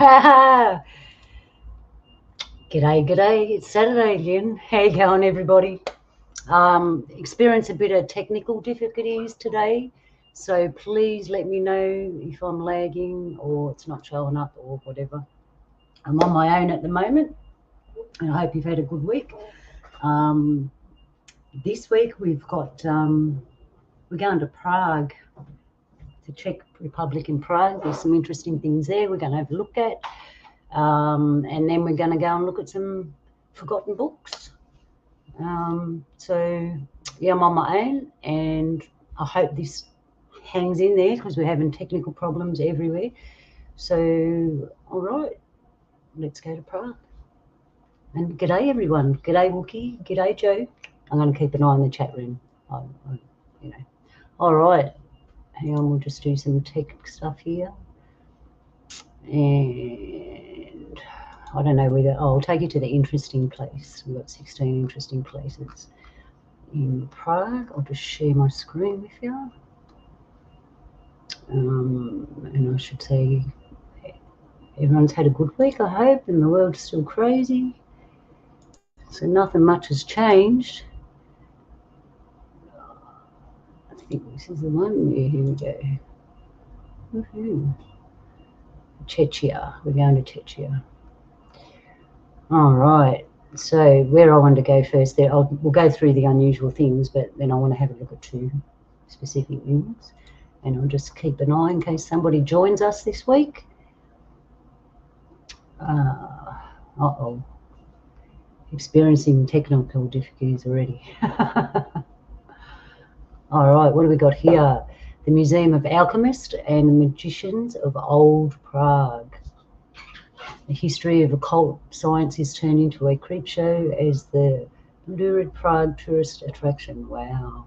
G'day, g'day. It's Saturday again. How you going, everybody? Experience a bit of technical difficulties today, so please let me know if I'm lagging or it's not showing up or whatever. I'm on my own at the moment, and I hope you've had a good week. This week we've got we're going to Prague, the Czech Republic in Prague. There's some interesting things there we're going to have a look at. And then we're going to go and look at some forgotten books. So yeah, I'm on my own, and I hope this hangs in there because we're having technical problems everywhere. So all right, let's go to Prague. And g'day everyone. G'day Wookie. G'day Joe. I'm going to keep an eye on the chat room. All right. Hang on, we'll just do some tech stuff here. And I don't know whether I'll take you to the interesting place. We've got 16 interesting places in Prague. I'll just share my screen with you. And I should say everyone's had a good week, I hope, and the world's still crazy. So nothing much has changed. I think this is the one. Yeah, here we go. Woohoo. Czechia. We're going to Czechia. All right. So where I want to go first there, we'll go through the unusual things, but then I want to have a look at two specific things. And I'll just keep an eye in case somebody joins us this week. Uh-oh. Experiencing technical difficulties already. All right, what do we got here? The Museum of Alchemists and Magicians of Old Prague. The history of occult science is turned into a creep show as the lurid Prague tourist attraction. Wow.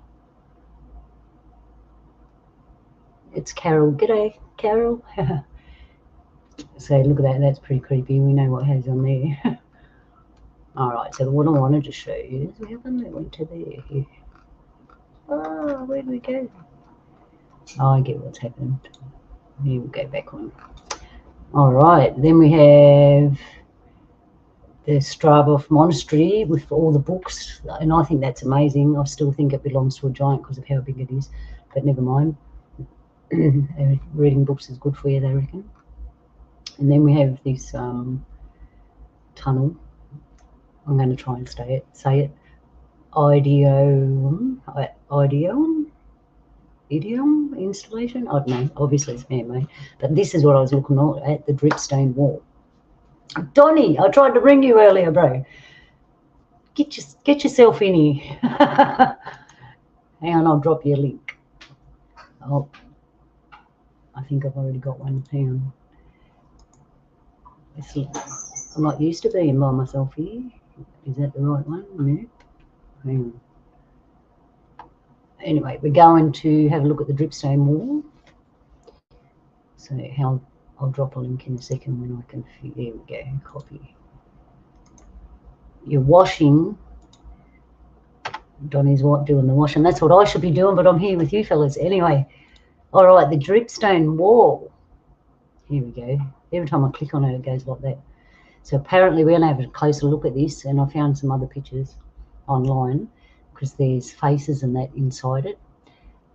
It's Carol. G'day, Carol. So look at that. That's pretty creepy. We know what has on there. All right, so what I wanted to show you is we haven't went to there. Here. Oh, where do we go? Oh, I get what's happened. Here we go back on. All right, then we have the Stravov Monastery with all the books, and I think that's amazing. I still think it belongs to a giant because of how big it is, but never mind. Reading books is good for you, they reckon. And then we have this tunnel. I'm going to try and say it. Idiom installation. I don't know. Obviously, it's man-made. But this is what I was looking at, the dripstone wall. Donnie, I tried to ring you earlier, bro. Get yourself in here. Hang on, I'll drop you a link. Oh, I think I've already got one. Hang on. I'm not used to being by myself here. Is that the right one? No. Hang on. Anyway, we're going to have a look at the dripstone wall. So I'll drop a link in a second when I can. There we go. Copy. You're washing. Donnie's doing the washing. That's what I should be doing, but I'm here with you fellas. Anyway, all right, the dripstone wall. Here we go. Every time I click on it, it goes like that. So apparently we're going to have a closer look at this, and I found some other pictures online because there's faces and that inside it.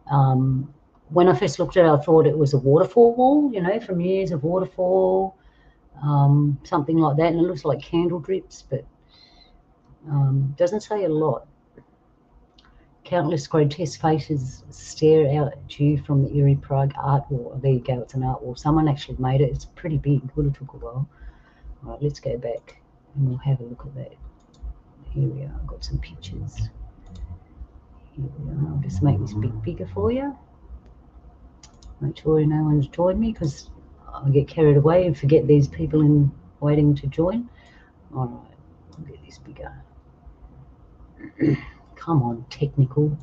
When I first looked at it, I thought it was a waterfall wall, you know, from years of waterfall, something like that. And it looks like candle drips, but doesn't say a lot. Countless grotesque faces stare out at you from the eerie Prague art wall. There you go, it's an art wall. Someone actually made it. It's pretty big. It would have took a while. All right, let's go back and we'll have a look at that. Here we are. I've got some pictures. Here we are. I'll just make this bigger for you. Make sure no one's joined me because I get carried away and forget there's people in waiting to join. All right, I'll get this bigger. Come on, technical.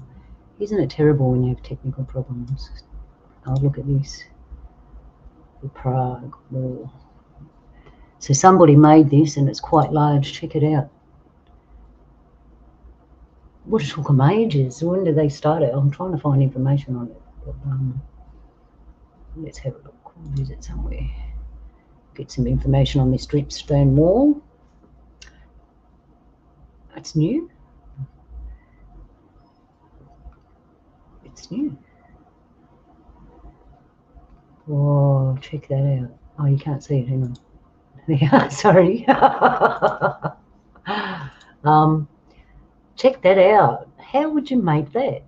Isn't it terrible when you have technical problems? Oh, look at this. The Prague wall. So somebody made this and it's quite large. Check it out. Would have took them ages. When did they start it? I'm trying to find information on it. But, let's have a look. Is it somewhere? get some information on this dripstone wall. It's new. It's new. Oh, check that out. Oh, you can't see it. Hang on. Yeah, sorry. Check that out. How would you make that?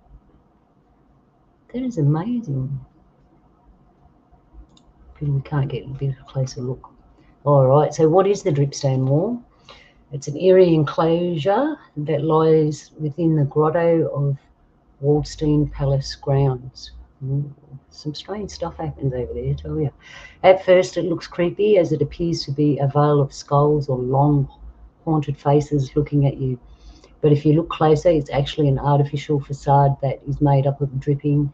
That is amazing. We can't get a bit of a closer look. All right, so what is the dripstone wall? It's an area enclosure that lies within the grotto of Waldstein Palace grounds. Some strange stuff happens over there, I tell you. At first it looks creepy, as it appears to be a veil of skulls or long haunted faces looking at you. But if you look closer, it's actually an artificial facade that is made up of dripping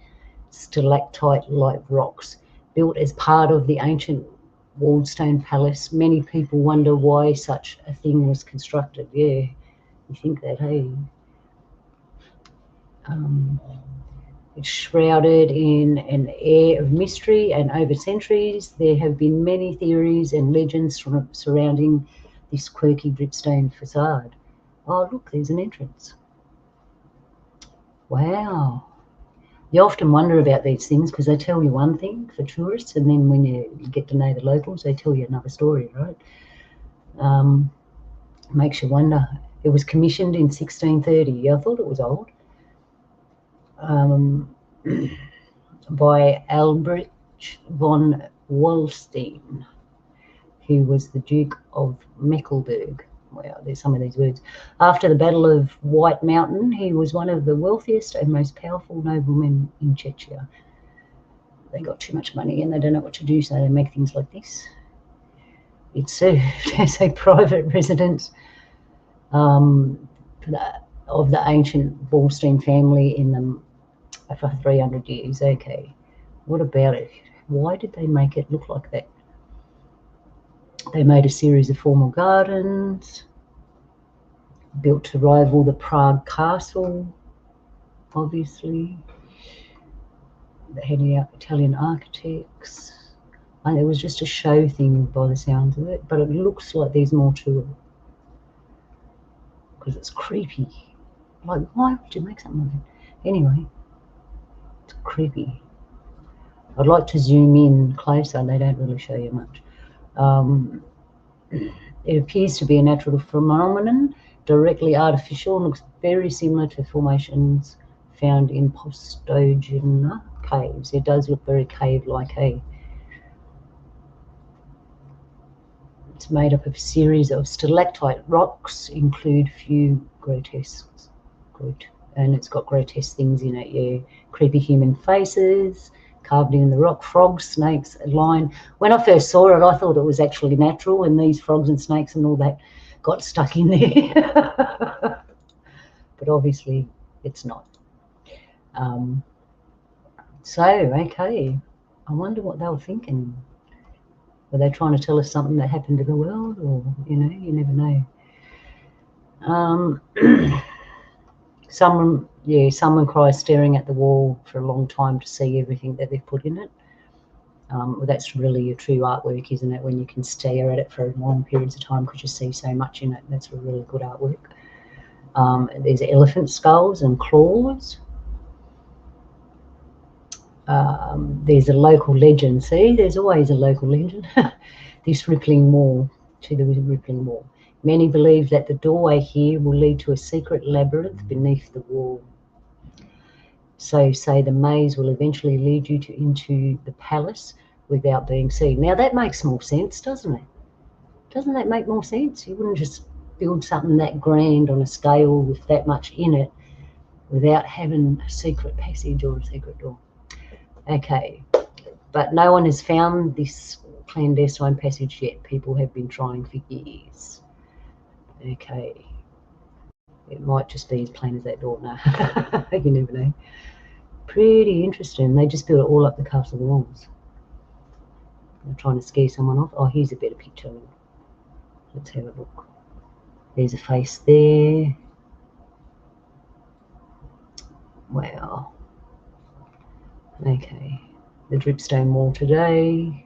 stalactite-like rocks built as part of the ancient Waldstein Palace. Many people wonder why such a thing was constructed. Yeah, you think that, hey? It's shrouded in an air of mystery, and over centuries there have been many theories and legends surrounding this quirky dripstone facade. Oh, look, there's an entrance. Wow. You often wonder about these things because they tell you one thing for tourists, and then when you get to know the locals, they tell you another story, right? Makes you wonder. It was commissioned in 1630. I thought it was old. By Albrecht von Wallstein, who was the Duke of Mecklenburg. Wow, there's some of these words. After the Battle of White Mountain, he was one of the wealthiest and most powerful noblemen in Czechia. They got too much money and they don't know what to do, so they make things like this. It served as a private residence of the ancient Wallstein family in the for 300 years. Okay, what about it? Why did they make it look like that? They made a series of formal gardens built to rival the Prague Castle, obviously. They had Italian architects. And it was just a show thing by the sounds of it, but it looks like there's more to it because it's creepy. Like, why would you make something like that? Anyway, it's creepy. I'd like to zoom in closer. They don't really show you much. It appears to be a natural phenomenon, directly artificial, and looks very similar to formations found in Postogena caves. It does look very cave-like, hey? It's made up of a series of stalactite rocks, include few grotesques, and it's got grotesque things in it, yeah. Creepy human faces, carved in the rock, frogs, snakes, a lion. When I first saw it, I thought it was actually natural, and these frogs and snakes and all that got stuck in there. But obviously it's not. Okay, I wonder what they were thinking. Were they trying to tell us something that happened to the world, or, you know, you never know. Someone cries staring at the wall for a long time to see everything that they've put in it. Well, that's really a true artwork, isn't it? When you can stare at it for long periods of time because you see so much in it. That's a really good artwork. There's elephant skulls and claws. There's a local legend. See, there's always a local legend. This rippling wall, to the rippling wall. Many believe that the doorway here will lead to a secret labyrinth beneath the wall. So say the maze will eventually lead you into the palace without being seen. Now that makes more sense, doesn't it? Doesn't that make more sense? You wouldn't just build something that grand on a scale with that much in it without having a secret passage or a secret door. Okay, but no one has found this clandestine passage yet. People have been trying for years. Okay, it might just be as plain as that door. No, you never know. Pretty interesting. They just built it all up the castle walls. They're trying to scare someone off. Oh, here's a better picture. Let's have a look. There's a face there. Wow. Okay, the dripstone wall today.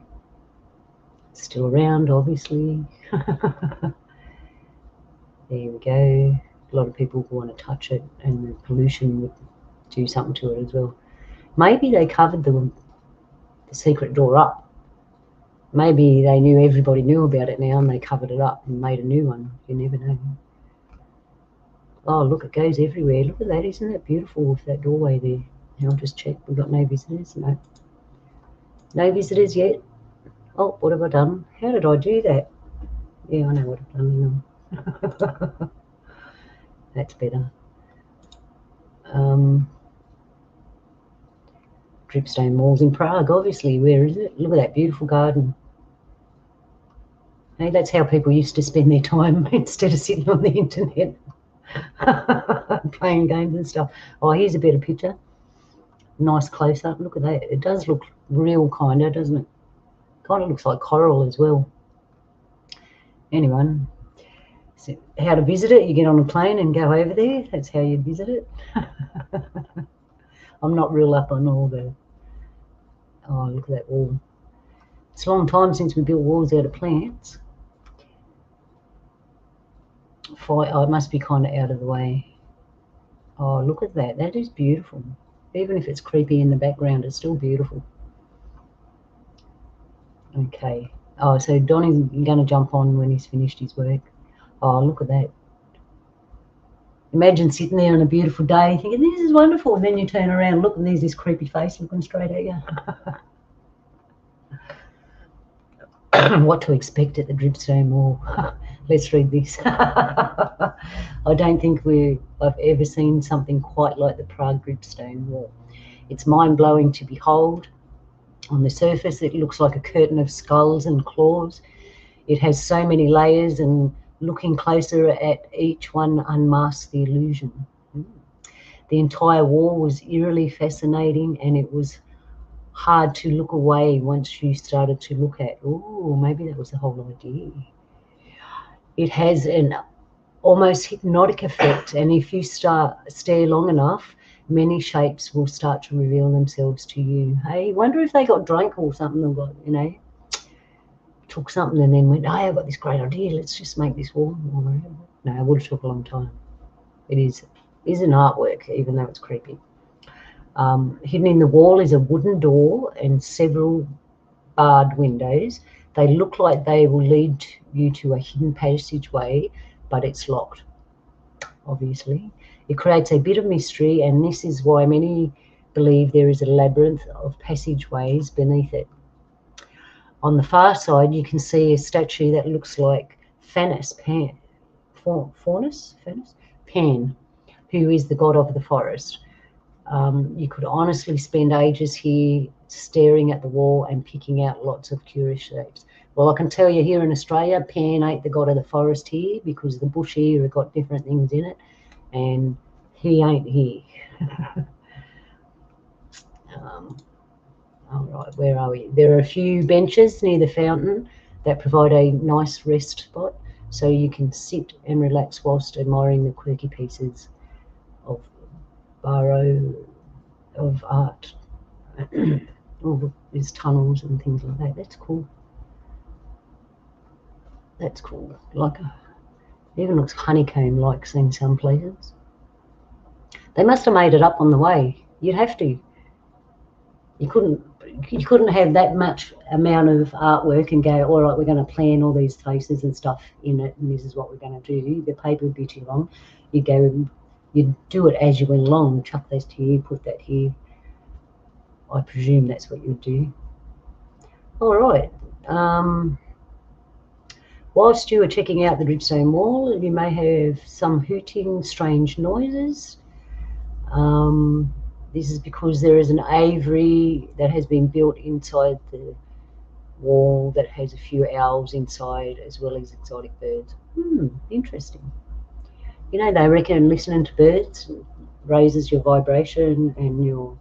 Still around, obviously. There we go. A lot of people want to touch it, and the pollution would do something to it as well. Maybe they covered the secret door up. Maybe they knew everybody knew about it now and they covered it up and made a new one. You never know. Oh, look, it goes everywhere. Look at that. Isn't that beautiful with that doorway there? Now I'll just check. We've got no visitors. No. No visitors yet. Oh, what have I done? How did I do that? Yeah, I know what I've done. That's better. Dripstone walls in Prague, obviously. Where is it? Look at that beautiful garden. Hey, that's how people used to spend their time instead of sitting on the internet playing games and stuff. Oh, here's a better picture. Nice close-up. Look at that. It does look real, kind of, doesn't it? Kind of looks like coral as well. Anyway, so how to visit it? You get on a plane and go over there. That's how you visit it. I'm not real up on all the... Oh, look at that wall. It's a long time since we built walls out of plants. Oh, it must be kind of out of the way. Oh, look at that. That is beautiful. Even if it's creepy in the background, it's still beautiful. Okay. Oh, so Donnie's going to jump on when he's finished his work. Oh, look at that. Imagine sitting there on a beautiful day thinking, this is wonderful. And then you turn around, look, and there's this creepy face looking straight at you. What to expect at the Dripstone Wall. Let's read this. I don't think I've ever seen something quite like the Prague Dripstone Wall. It's mind-blowing to behold. On the surface, it looks like a curtain of skulls and claws. It has so many layers, and looking closer at each one unmasks the illusion. The entire wall was eerily fascinating, and it was hard to look away once you started to look at. Oh, maybe that was the whole idea. It has an almost hypnotic effect, and if you stare long enough, many shapes will start to reveal themselves to you. Hey, wonder if they got drunk or something, or got, took something and then went, hey, I've got this great idea, let's just make this wall. No, it would have took a long time. It is an artwork, even though it's creepy. Hidden in the wall is a wooden door and several barred windows. They look like they will lead you to a hidden passageway, but it's locked, obviously. It creates a bit of mystery, and this is why many believe there is a labyrinth of passageways beneath it. On the far side, you can see a statue that looks like Pan, who is the god of the forest. You could honestly spend ages here staring at the wall and picking out lots of curious shapes. Well, I can tell you here in Australia, Pan ain't the god of the forest here, because the bush here have got different things in it, and he ain't here. All right, where are we? There are a few benches near the fountain that provide a nice rest spot, so you can sit and relax whilst admiring the quirky pieces of barrow of art. Oh, there's tunnels and things like that. That's cool. That's cool. It even looks honeycomb-like in some places. They must have made it up on the way. You'd have to. You couldn't have that much amount of artwork and go, all right, we're going to plan all these faces and stuff in it, and this is what we're going to do. The paper would be too long. You'd do it as you went along. Chuck this here, put that here. I presume that's what you'd do. All right. Whilst you are checking out the Dripstone Wall, you may have some hooting, strange noises. This is because there is an aviary that has been built inside the wall that has a few owls inside, as well as exotic birds. Interesting. They reckon listening to birds raises your vibration and your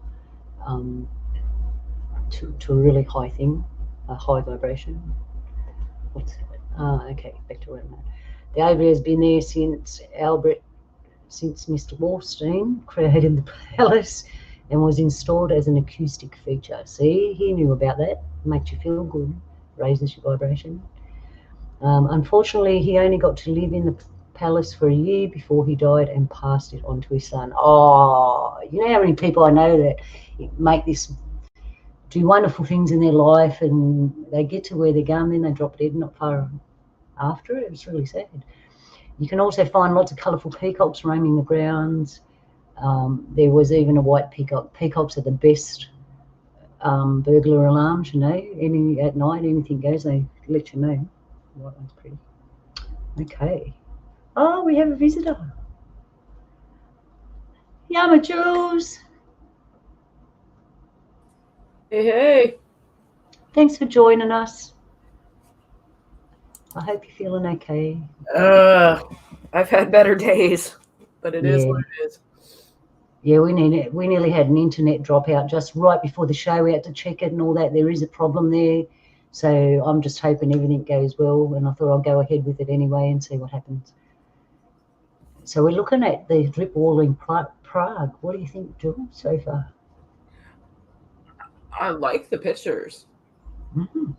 to a really high thing, a high vibration. What's that? Okay, back to where I'm at. The aviary has been there since Mr. Wallstein created the palace and was installed as an acoustic feature. See, he knew about that. Makes you feel good. raises your vibration. Unfortunately, he only got to live in the palace for a year before he died and passed it on to his son. Oh, you know how many people I know that do wonderful things in their life, and they get to where they're going, then they drop dead not far after it. It's really sad. You can also find lots of colourful peacocks roaming the grounds. There was even a white peacock. Peacocks are the best burglar alarms, you know. At night, anything goes, they let you know. The white one's pretty. Okay. Oh, we have a visitor. Yama Jules. Hey, hey. Thanks for joining us. I hope you're feeling okay. I've had better days, but it is what it is. Yeah, we nearly had an internet dropout just right before the show. We had to check it and all that. There is a problem there. So I'm just hoping everything goes well, and I thought I'll go ahead with it anyway and see what happens. So we're looking at the drip wall in Prague. What do you think, Jules, so far? I like the pictures. Mm-hmm.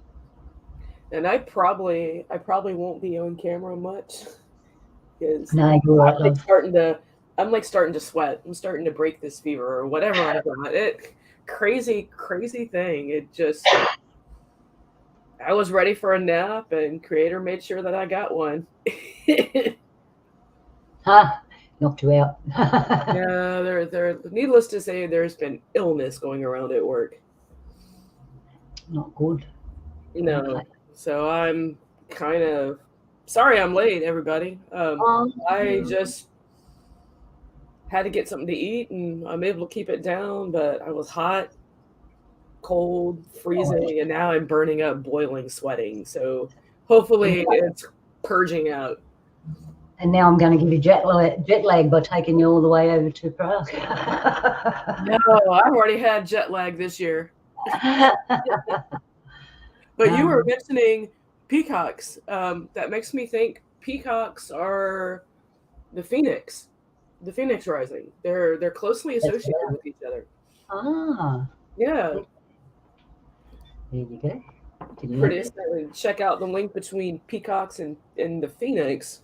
And I probably won't be on camera much because No, you're right, love. I'm like starting to sweat. I'm starting to break this fever or whatever I got. Crazy thing. It just I was ready for a nap, and Creator made sure that I got one. Knocked you out. Yeah, there. Needless to say, there's been illness going around at work. Not good. No, okay. So I'm kind of sorry I'm late, everybody. I just had to get something to eat, and I'm able to keep it down, but I was hot, cold, freezing, and now I'm burning up, boiling, sweating. So hopefully it's purging out. And now I'm going to give you jet lag by taking you all the way over to Prague. No, I've already had jet lag this year. But you were mentioning peacocks. That makes me think peacocks are the phoenix rising. They're closely associated with each other. Yeah. There you go. Pretty exciting. Check out the link between peacocks and the phoenix.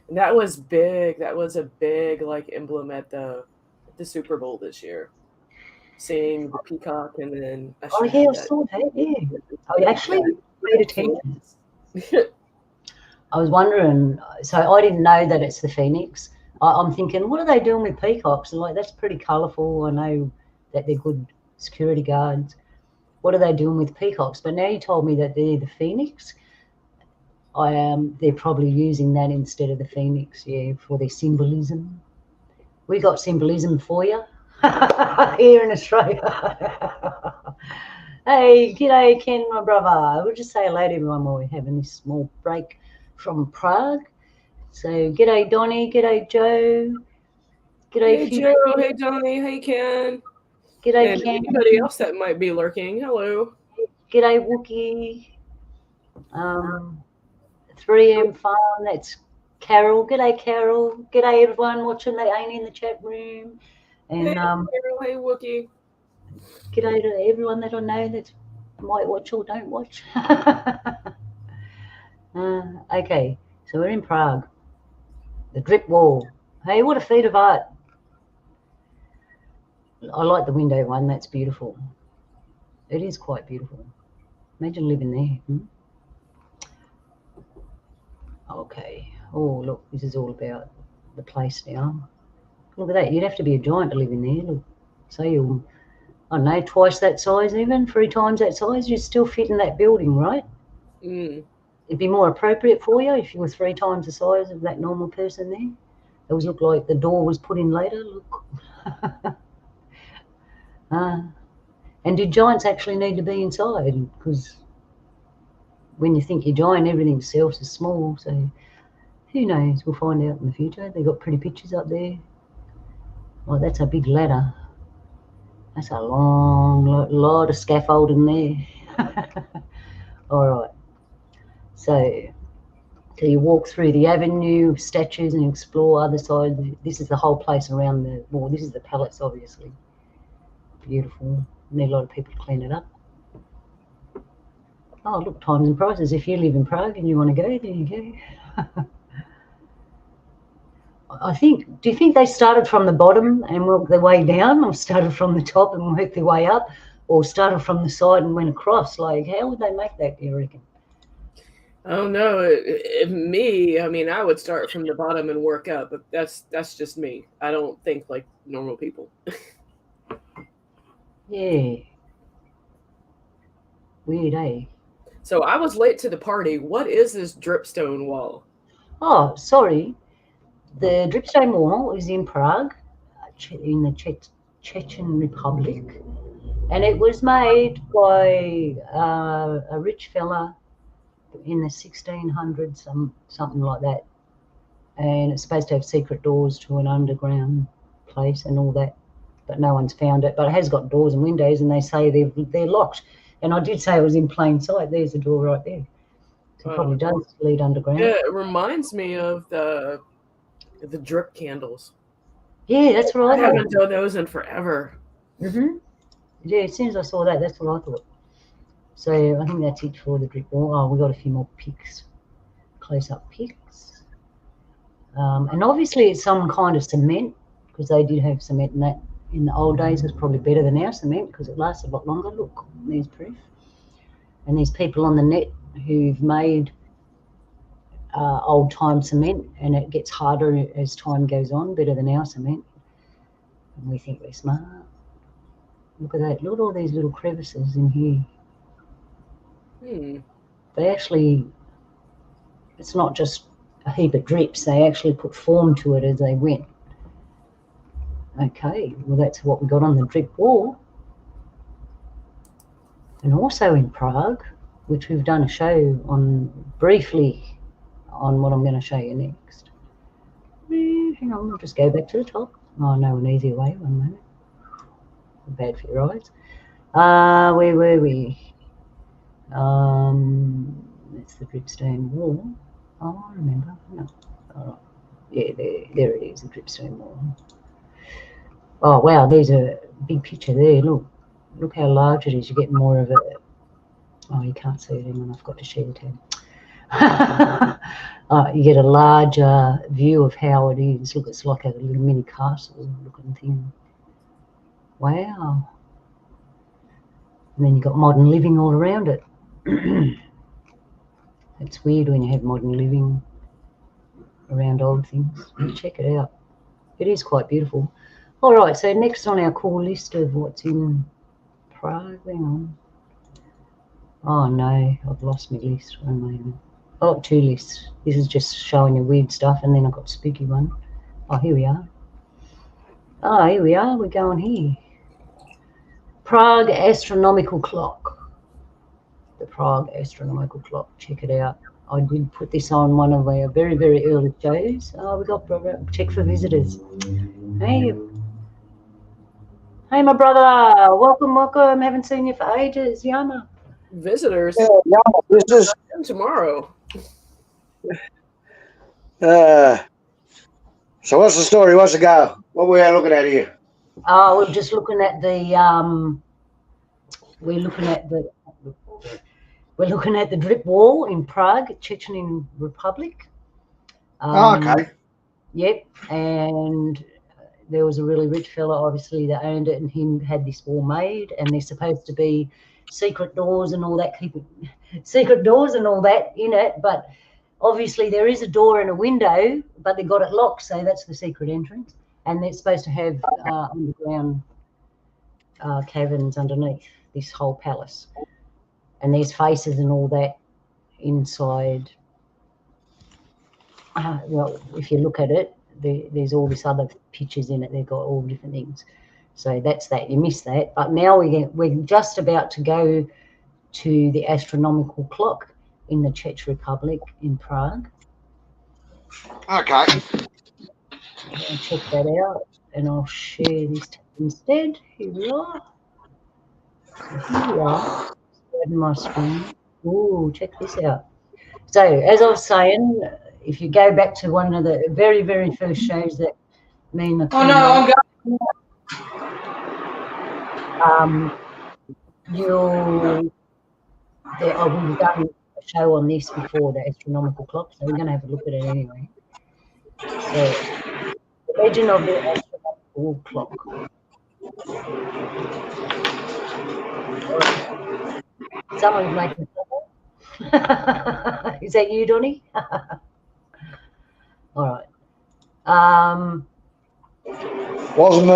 And that was big. That was a big emblem at the Super Bowl this year. Seeing the peacock and then I saw that. Yeah. I actually paid attention. I was wondering. So I didn't know that it's the phoenix. I'm thinking, what are they doing with peacocks? And that's pretty colourful. I know that they're good security guards. What are they doing with peacocks? But now you told me that they're the phoenix. They're probably using that instead of the phoenix, for their symbolism. We got symbolism for you here in Australia. Hey, g'day, Ken, my brother. We'll just say hello to everyone while we're having this small break from Prague. So, g'day, Donnie. G'day, Joe. G'day, hey, Joe. Hey, Donnie. Hey, Ken. G'day, and Ken. Anybody else that might be lurking, hello. G'day, Wookie. 3M Farm, that's Carol. G'day, Carol. G'day, everyone watching that ain't in the chat room. And hey, Carol. Hey, Wookie. G'day to everyone that I know that might watch or don't watch. Okay, so we're in Prague. The drip wall. Hey, what a feat of art. I like the window one. That's beautiful. It is quite beautiful. Imagine living there. Okay. Oh, look, this is all about the place now. Look at that. You'd have to be a giant to live in there. Look, so you're, I don't know, twice that size even, 3 times that size. You'd still fit in that building, right? It'd be more appropriate for you if you were 3 times the size of that normal person there. It would look like the door was put in later. Look. And do giants actually need to be inside? Because when you think you're giant, everything else is small. So who knows? We'll find out in the future. They've got pretty pictures up there. Oh, that's a big ladder. That's a long lot of scaffolding there. All right. So you walk through the avenue, statues, and explore other side. This is the whole place around the wall. This is the palace, obviously. Beautiful. Need a lot of people to clean it up. Oh, look, times and prices. If you live in Prague and you want to go, there you go. Do you think they started from the bottom and worked their way down, or started from the top and worked their way up, or started from the side and went across? Like, how would they make that, do you reckon? I don't know. I mean, I would start from the bottom and work up, but that's just me. I don't think like normal people. Yeah. Weird, eh? So I was late to the party. What is this dripstone wall? Oh, sorry. The dripstone wall is in Prague, in the Chechen Republic, and it was made by a rich fella in the 1600s, something like that. And it's supposed to have secret doors to an underground place and all that, but no one's found it. But it has got doors and windows, and they say they're locked. And I did say it was in plain sight. There's a door right there. So it probably does lead underground. Yeah, it reminds me of the drip candles. Yeah, that's what I thought. I haven't done those in forever. Yeah, as soon as I saw that, that's what I thought. So I think that's it for the drip wall. Oh, we got a few more pics, close-up pics. And obviously it's some kind of cement, because they did have cement in that. In the old days, it's probably better than our cement because it lasts a lot longer. Look, there's proof. And there's people on the net who've made old-time cement, and it gets harder as time goes on, better than our cement. And we think we're smart. Look at that. Look at all these little crevices in here. They actually, it's not just a heap of drips. They actually put form to it as they went. Okay, well, that's what we got on the drip wall. And also in Prague, which we've done a show on briefly on what I'm going to show you next. Hang on, we'll just go back to the top. Oh, no, an easier way, one moment. Bad for your eyes. Where were we? That's the dripstone wall. Oh, I remember. No. Oh, yeah, there it is, the dripstone wall. Oh, wow, there's a big picture there. Look how large it is. You get more of it. Oh, you can't see it. Hang on, I've got to share the tab. You get a larger view of how it is. Look, it's like a little mini castle looking thing. Wow. And then you've got modern living all around it. It's weird when you have modern living around old things. Check it out. It is quite beautiful. All right, so next on our cool list of what's in Prague. Hang on. Oh, no, I've lost my list. One moment. Oh, two lists. This is just showing you weird stuff, and then I've got spooky one. Oh, here we are. Oh, here we are. We're going here. Prague astronomical clock. The Prague astronomical clock. Check it out. I did put this on one of our very, very early shows. Oh, we got check for visitors. Hey, my brother. Welcome. Haven't seen you for ages. Yama. Visitors? Yeah, Yama, visitors. Tomorrow. So what's the story? What's the go? What we're looking at here? Oh, we're just looking at the we're looking at the drip wall in Prague, Chechen Republic. Okay. Yep, and there was a really rich fella, obviously, that owned it, and he had this wall made, and there's supposed to be secret doors and all that, secret doors and all that in it, but obviously there is a door and a window, but they got it locked, so that's the secret entrance. And they're supposed to have underground caverns underneath this whole palace. And there's faces and all that inside. Well, if you look at it, there's all this other pictures in it. They've got all different things. So that's that. You missed that. But now we're just about to go to the astronomical clock in the Czech Republic in Prague. Okay. I'll check that out, and I'll share this instead. Here we are. Sharing my screen. Ooh, check this out. So, as I was saying, if you go back to one of the very, very first shows that me and the you'll we've done a show on this before, the astronomical clock, so we're going to have a look at it anyway. So, the legend of the astronomical clock. Someone's making trouble. Is that you, Donnie? All right. Wasn't me.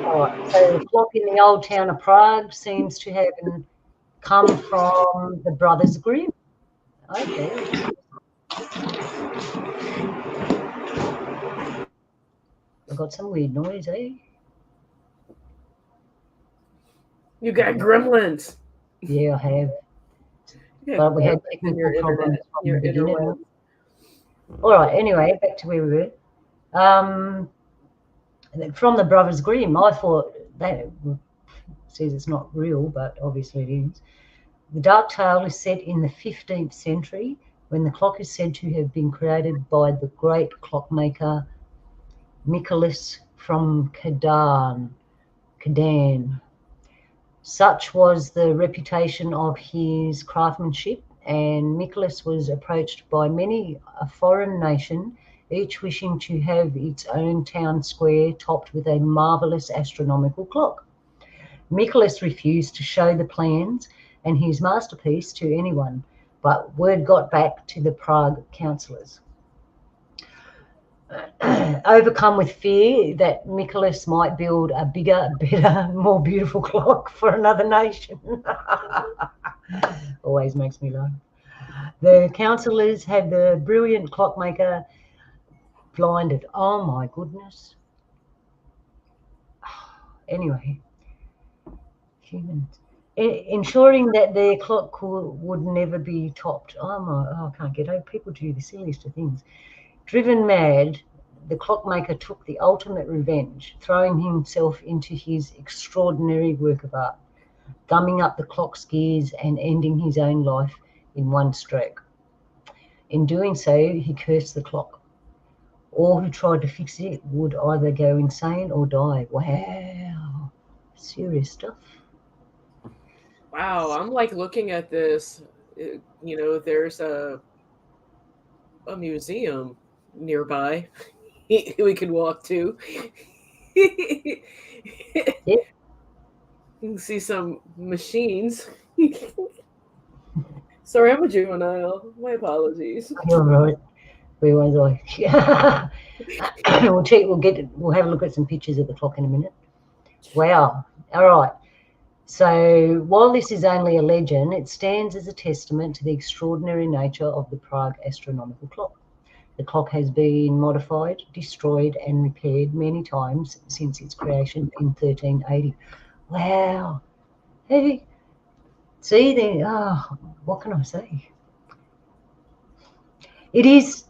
All right. So the clock in the old town of Prague seems to have come from the Brothers Grimm. Okay. I've got some weird noise, eh? You got gremlins. Yeah, I have. Yeah, but we had technical problems from the beginning. All right, anyway, back to where we were. From the Brothers Grimm, I thought that says it's not real, but obviously it is. The dark tale is set in the 15th century when the clock is said to have been created by the great clockmaker Nicholas from Kadaň. Such was the reputation of his craftsmanship, and Nicholas was approached by many a foreign nation, each wishing to have its own town square topped with a marvellous astronomical clock. Nicholas refused to show the plans and his masterpiece to anyone, but word got back to the Prague councillors. Overcome with fear that Nicholas might build a bigger, better, more beautiful clock for another nation. Always makes me laugh. The councillors had the brilliant clockmaker blinded. Oh my goodness. Anyway, humans. Ensuring that their clock would never be topped. I can't get over. People do the silliest of things. Driven mad, the clockmaker took the ultimate revenge, throwing himself into his extraordinary work of art, gumming up the clock's gears and ending his own life in one stroke. In doing so, he cursed the clock. All who tried to fix it would either go insane or die. Wow, serious stuff. Wow, I'm like looking at this. There's a museum nearby we could walk to. Yeah. You can see some machines. Sorry, I'm a juvenile. My apologies. You're right. Where was I? We'll have a look at some pictures of the clock in a minute. Wow. All right. So while this is only a legend, it stands as a testament to the extraordinary nature of the Prague astronomical clock. The clock has been modified, destroyed, and repaired many times since its creation in 1380. Wow. Hey, see there? What can I say? It is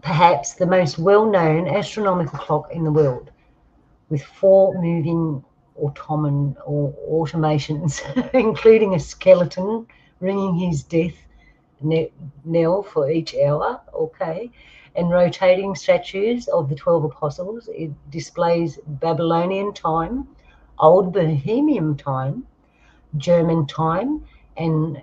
perhaps the most well-known astronomical clock in the world, with 4 moving automations, including a skeleton ringing his death knell for each hour, okay, and rotating statues of the 12 apostles. It displays Babylonian time, Old Bohemian time, German time, and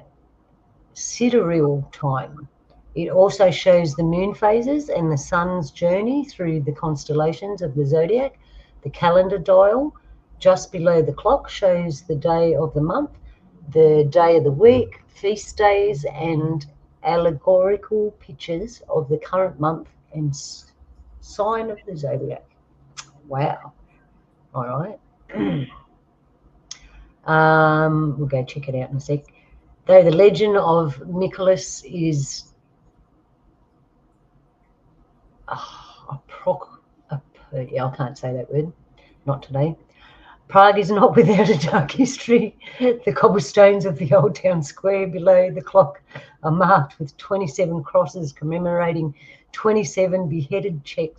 sidereal time. It also shows the moon phases and the sun's journey through the constellations of the zodiac. The calendar dial just below the clock shows the day of the month, the day of the week, feast days, and allegorical pictures of the current month and sign of the zodiac. Wow. All right. We'll go check it out in a sec. Though the legend of Nicholas is I can't say that word, not today. Prague is not without a dark history. The cobblestones of the old town square below the clock are marked with 27 crosses commemorating 27 beheaded Czech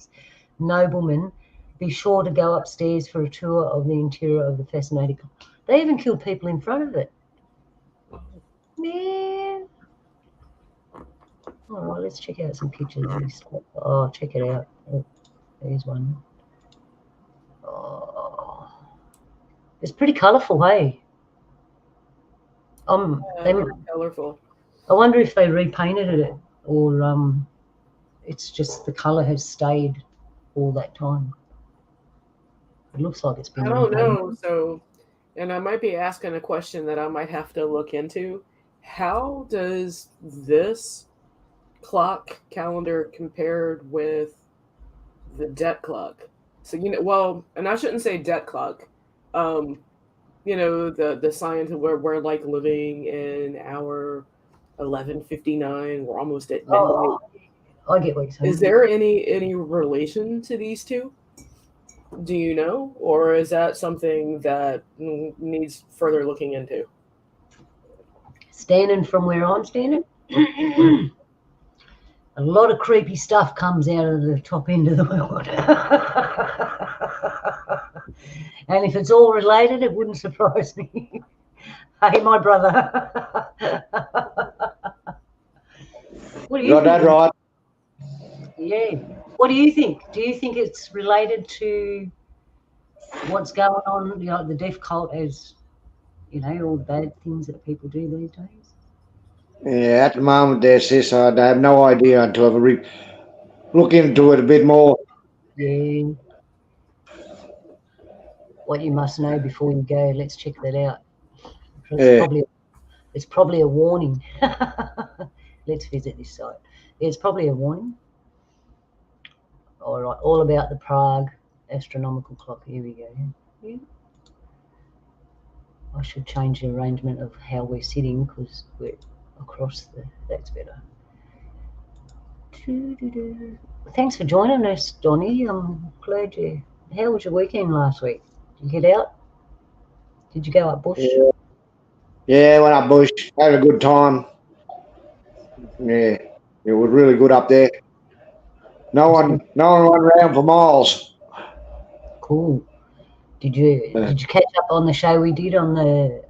noblemen. Be sure to go upstairs for a tour of the interior of the fascinating clock. They even killed people in front of it. Man. All right, let's check out some pictures of this stuff. Oh, check it out. Oh, there's one. Oh, it's pretty colourful, hey? Very colorful. I wonder if they repainted it or it's just the color has stayed all that time. It looks like it's been. I don't know. So, and I might be asking a question that I might have to look into. How does this clock calendar compared with the debt clock? So well, and I shouldn't say debt clock. The science of where we're like living in our 11:59. We're almost at midnight. Oh, I get what you're saying. Is there any relation to these two? Do you know, or is that something that needs further looking into? Standing from where I'm standing, a lot of creepy stuff comes out of the top end of the world. And if it's all related, it wouldn't surprise me. Hey, my brother. What do you Got that right? Yeah. What do you think? Do you think it's related to what's going on, the deaf cult, as all the bad things that people do these days? Yeah, at the moment there, sis, I have no idea until I look into it a bit more. Yeah. What you must know before you go, let's check that out. It's probably a warning. Let's visit this site. It's probably a warning. All right, all about the Prague astronomical clock. Here we go. Yeah. I should change the arrangement of how we're sitting because we're across that's better. Thanks for joining us, Donnie. I'm glad you. How was your weekend last week? Did you get out? Did you go up bush? Yeah, went up bush. Had a good time. Yeah, it was really good up there. No one ran around for miles. Cool. Did you catch up on the show we did on the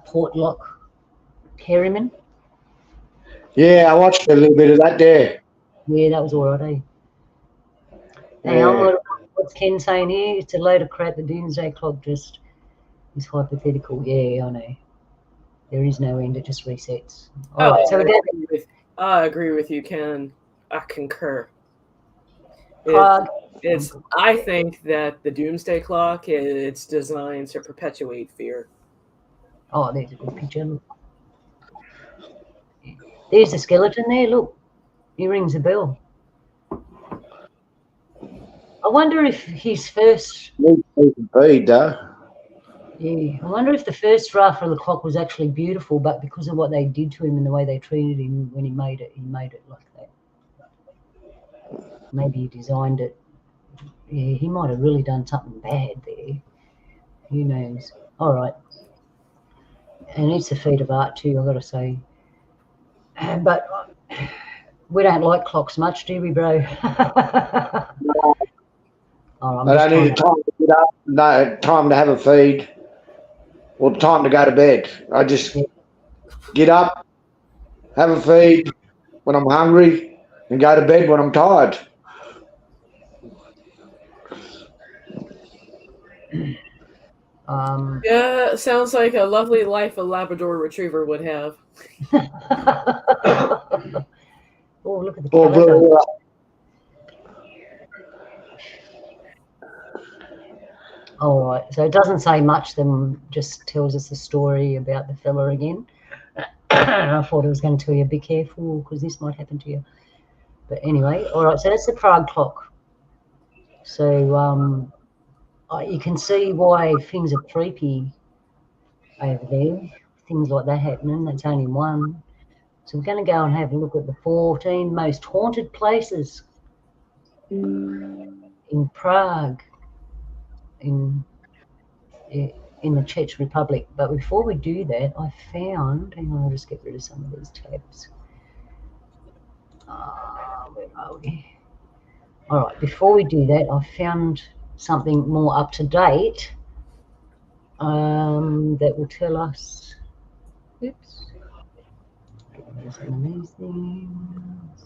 Portlock Kerryman? Yeah, I watched a little bit of that there. Yeah, that was all right, eh? Hang on, what's Ken saying here? It's a load of crap. The doomsday clock just is hypothetical. Yeah, I know. There is no end. It just resets. All right, so I agree with you, Ken. I concur. I think that the doomsday clock, it's designed to perpetuate fear. Oh, there's a good picture. There's a skeleton there. Look, he rings a bell. I wonder if his first. Yeah, I wonder if the first draft of the clock was actually beautiful, but because of what they did to him and the way they treated him when he made it like that. Maybe he designed it. Yeah, he might have really done something bad there. Who knows? All right. And it's a feat of art too, I've got to say. But we don't like clocks much, do we, bro? I don't need time to get up, no time to have a feed, or time to go to bed. I just get up, have a feed when I'm hungry, and go to bed when I'm tired. Yeah, sounds like a lovely life a Labrador Retriever would have. Oh, look at the calendar. All right, so it doesn't say much, then just tells us the story about the fella again. I thought it was going to tell you, be careful, because this might happen to you. But anyway, all right, so that's the Prague clock. So you can see why things are creepy over there, things like that happening. That's only one. So we're going to go and have a look at the 14 most haunted places in Prague, in the Czech Republic. But before we do that, I found, hang on, I'll just get rid of some of these tabs. Where are we? All right, before we do that, I found something more up to date that will tell us. Oops. Some of these things.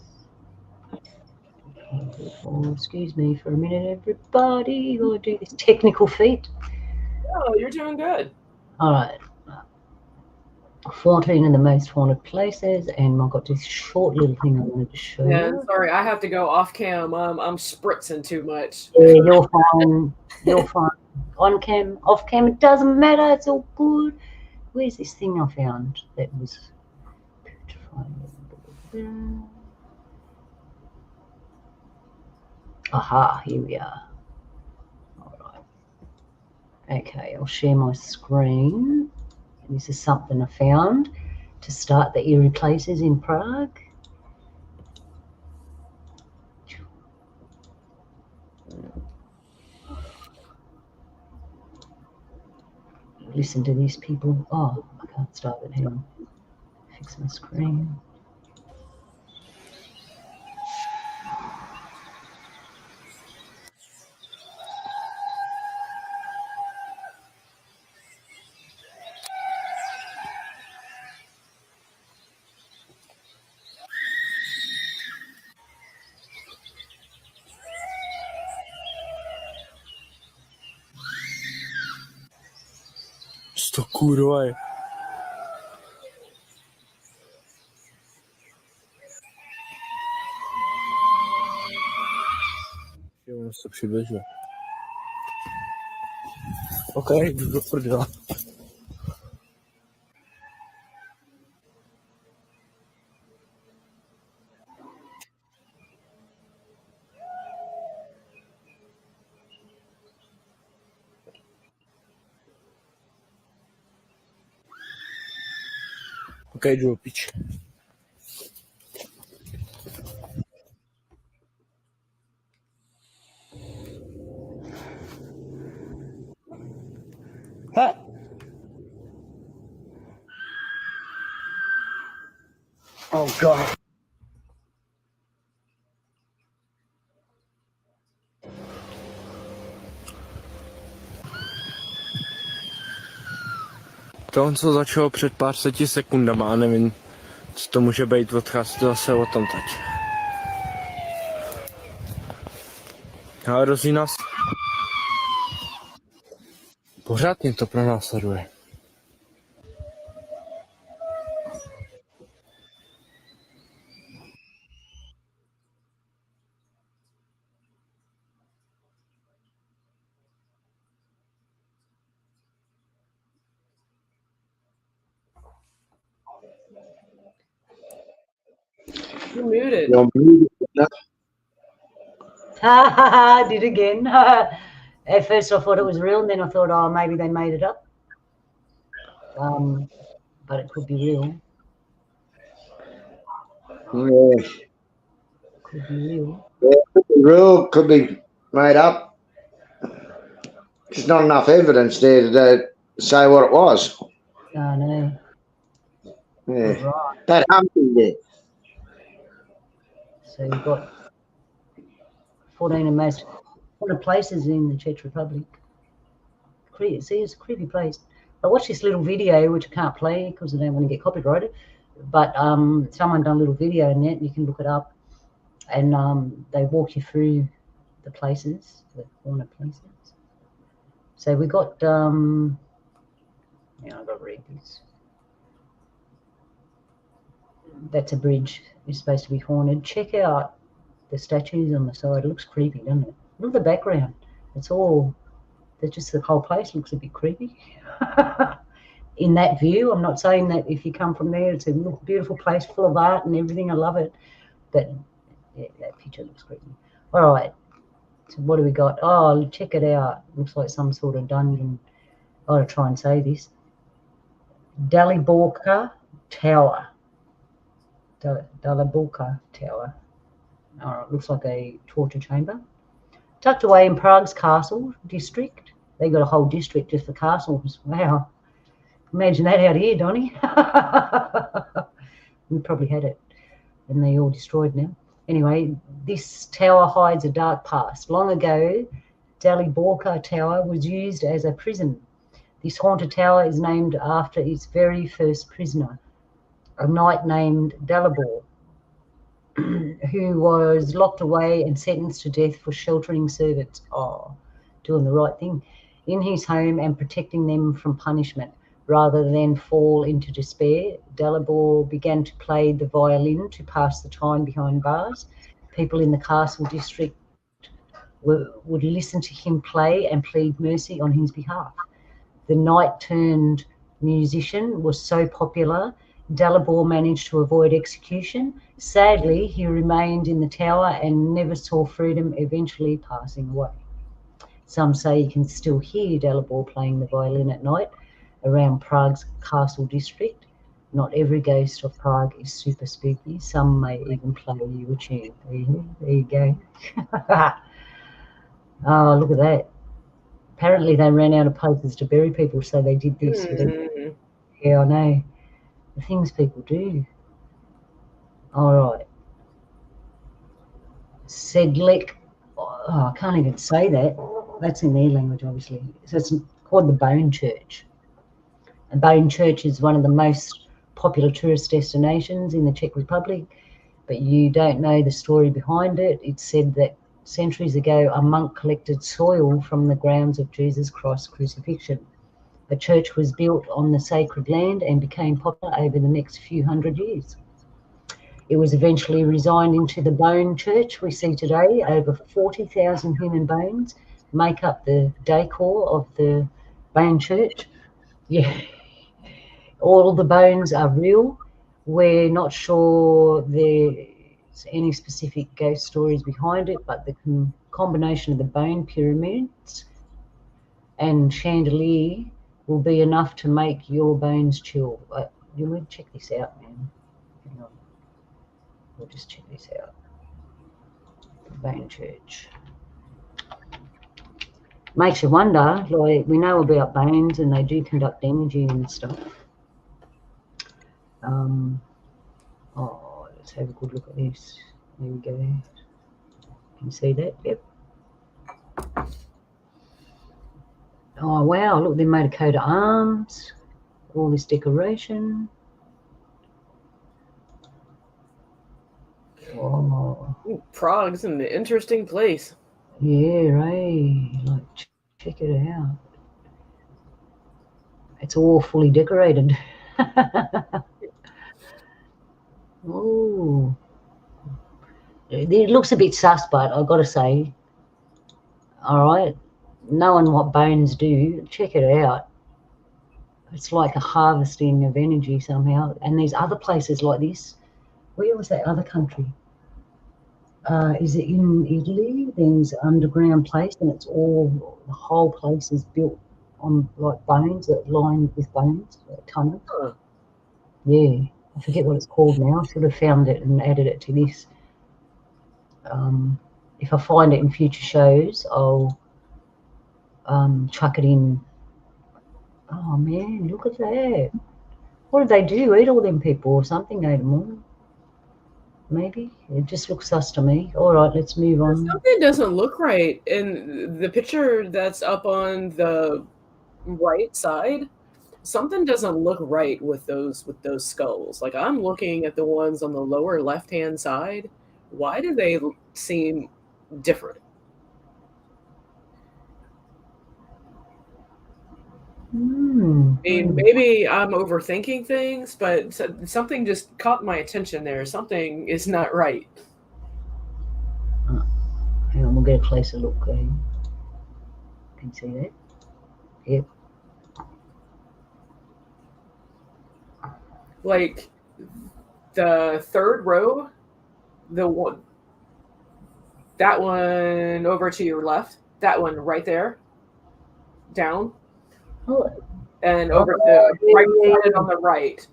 Oh, excuse me for a minute, everybody. I'll do this technical feat. Oh, you're doing good. All right. 14 of the most haunted places, and I've got this short little thing I wanted to show you. Sorry, I have to go off cam. I'm spritzing too much. Yeah, you're fine. You're fine. On cam, off cam, it doesn't matter. It's all good. Where's this thing I found that was putrefying? Aha, here we are. All right. Okay, I'll share my screen. This is something I found to start the eerie places in Prague. Listen to these people. Oh, I can't start it. Hang on. Fix my screen. To kurwa je. Ono se přibližuje. OK, jdu do prdela. OK, jdu do piči. Ha! Oh God. To, co začalo před pár sekundama, a nevím, co to může být, odchází to zase o tom teď. Ale hrozí nás. Pořád mě to pronásleduje. You're muted. You're muted. I did again. At first I thought it was real, and then I thought, oh, maybe they made it up. But it could be real. Yeah. Could be real. Yeah, could be real, could be made up. There's not enough evidence there to say what it was. I know. Yeah. Right. That humpy there. So you've got 14 of most haunted places in the Czech Republic. See, it's a creepy place. I watched this little video, which I can't play because I don't want to get copyrighted, but someone done a little video in that, you can look it up, and they walk you through the places, the haunted places. So we got, yeah, I've got to read this. That's a bridge. It's supposed to be haunted. Check out the statues on the side. It looks creepy, doesn't it? Look at the background. It's all, just the whole place looks a bit creepy. In that view, I'm not saying that if you come from there, it's a beautiful place full of art and everything. I love it. But yeah, that picture looks creepy. All right. So what do we got? Oh, check it out. Looks like some sort of dungeon. I'll have to try and say this. Daliborka Tower. Daliborka Tower. Oh, it looks like a torture chamber. Tucked away in Prague's castle district. They got a whole district just for castles. Wow. Imagine that out here, Donnie. We probably had it. And they all destroyed now. Anyway, this tower hides a dark past. Long ago, Daliborka Tower was used as a prison. This haunted tower is named after its very first prisoner, a knight named Dalibor, who was locked away and sentenced to death for sheltering servants. Oh, doing the right thing in his home and protecting them from punishment. Rather than fall into despair, Dalibor began to play the violin to pass the time behind bars. People in the castle district would listen to him play and plead mercy on his behalf. The knight-turned musician was so popular, Dalibor managed to avoid execution. Sadly, he remained in the tower and never saw freedom, eventually passing away. Some say you can still hear Dalibor playing the violin at night around Prague's castle district. Not every ghost of Prague is super spooky. Some may even play you a tune. There you go. Oh, look at that. Apparently they ran out of places to bury people, so they did this. Yeah, I know. The things people do. All right. Czeck. Oh, I can't even say that. That's in their language, obviously. So it's called the Bone Church. And Bone Church is one of the most popular tourist destinations in the Czech Republic, but you don't know the story behind it. It's said that centuries ago, a monk collected soil from the grounds of Jesus Christ's crucifixion. A church was built on the sacred land and became popular over the next few hundred years. It was eventually resigned into the Bone Church we see today. Over 40,000 human bones make up the decor of the Bone Church. Yeah. All the bones are real. We're not sure there's any specific ghost stories behind it, but the combination of the bone pyramids and chandelier will be enough to make your bones chill. You need to check this out, man. Hang on. We'll just check this out. The Bone Church. Makes you wonder, like, we know about bones and they do conduct energy and stuff. Oh, let's have a good look at this. There we go. Can you see that? Yep. Oh, wow. Look, they made a coat of arms. All this decoration. Oh. Prague's an interesting place. Yeah, right. Like, check it out. It's all fully decorated. Oh, it looks a bit sus, but I've got to say, all right, knowing what bones do, check it out. It's like a harvesting of energy somehow. And there's other places like this. Where was that other country? Is it in Italy? There's an underground place, and it's all, the whole place is built on like bones, lined with bones, tunnels. Yeah. I forget what it's called now. I should have found it and added it to this. If I find it in future shows, I'll chuck it in. Oh, man, look at that. What did they do? Eat all them people or something? Ate them all? Maybe? It just looks sus to me. All right, let's move on. Something doesn't look right in the picture that's up on the right side. Something doesn't look right with those skulls. Like, I'm looking at the ones on the lower left-hand side. Why do they seem different? I mean, maybe I'm overthinking things, but something just caught my attention there. Something is not right. Hang on, we'll get a closer look. Can you see that? Yep. Like the third row, that one over to your left, that one right there, down, and over the right side on the right,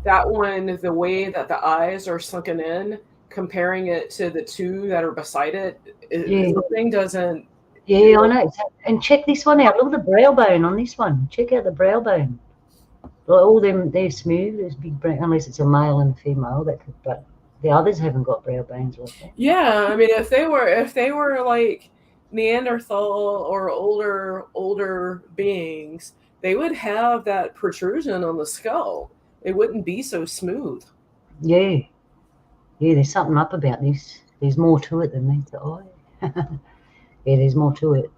that one, the way that the eyes are sunken in, comparing it to the two that are beside it, something doesn't. Yeah, I know. And check this one out. Look at the brow bone on this one. Check out the brow bone. All them, they're smooth. There's big brow, unless it's a male and a female. But the others haven't got brow bones like that. Yeah, I mean, if they were like Neanderthal or older beings, they would have that protrusion on the skull. It wouldn't be so smooth. Yeah, there's something up about this. There's more to it than meets the eye. Yeah, there's more to it.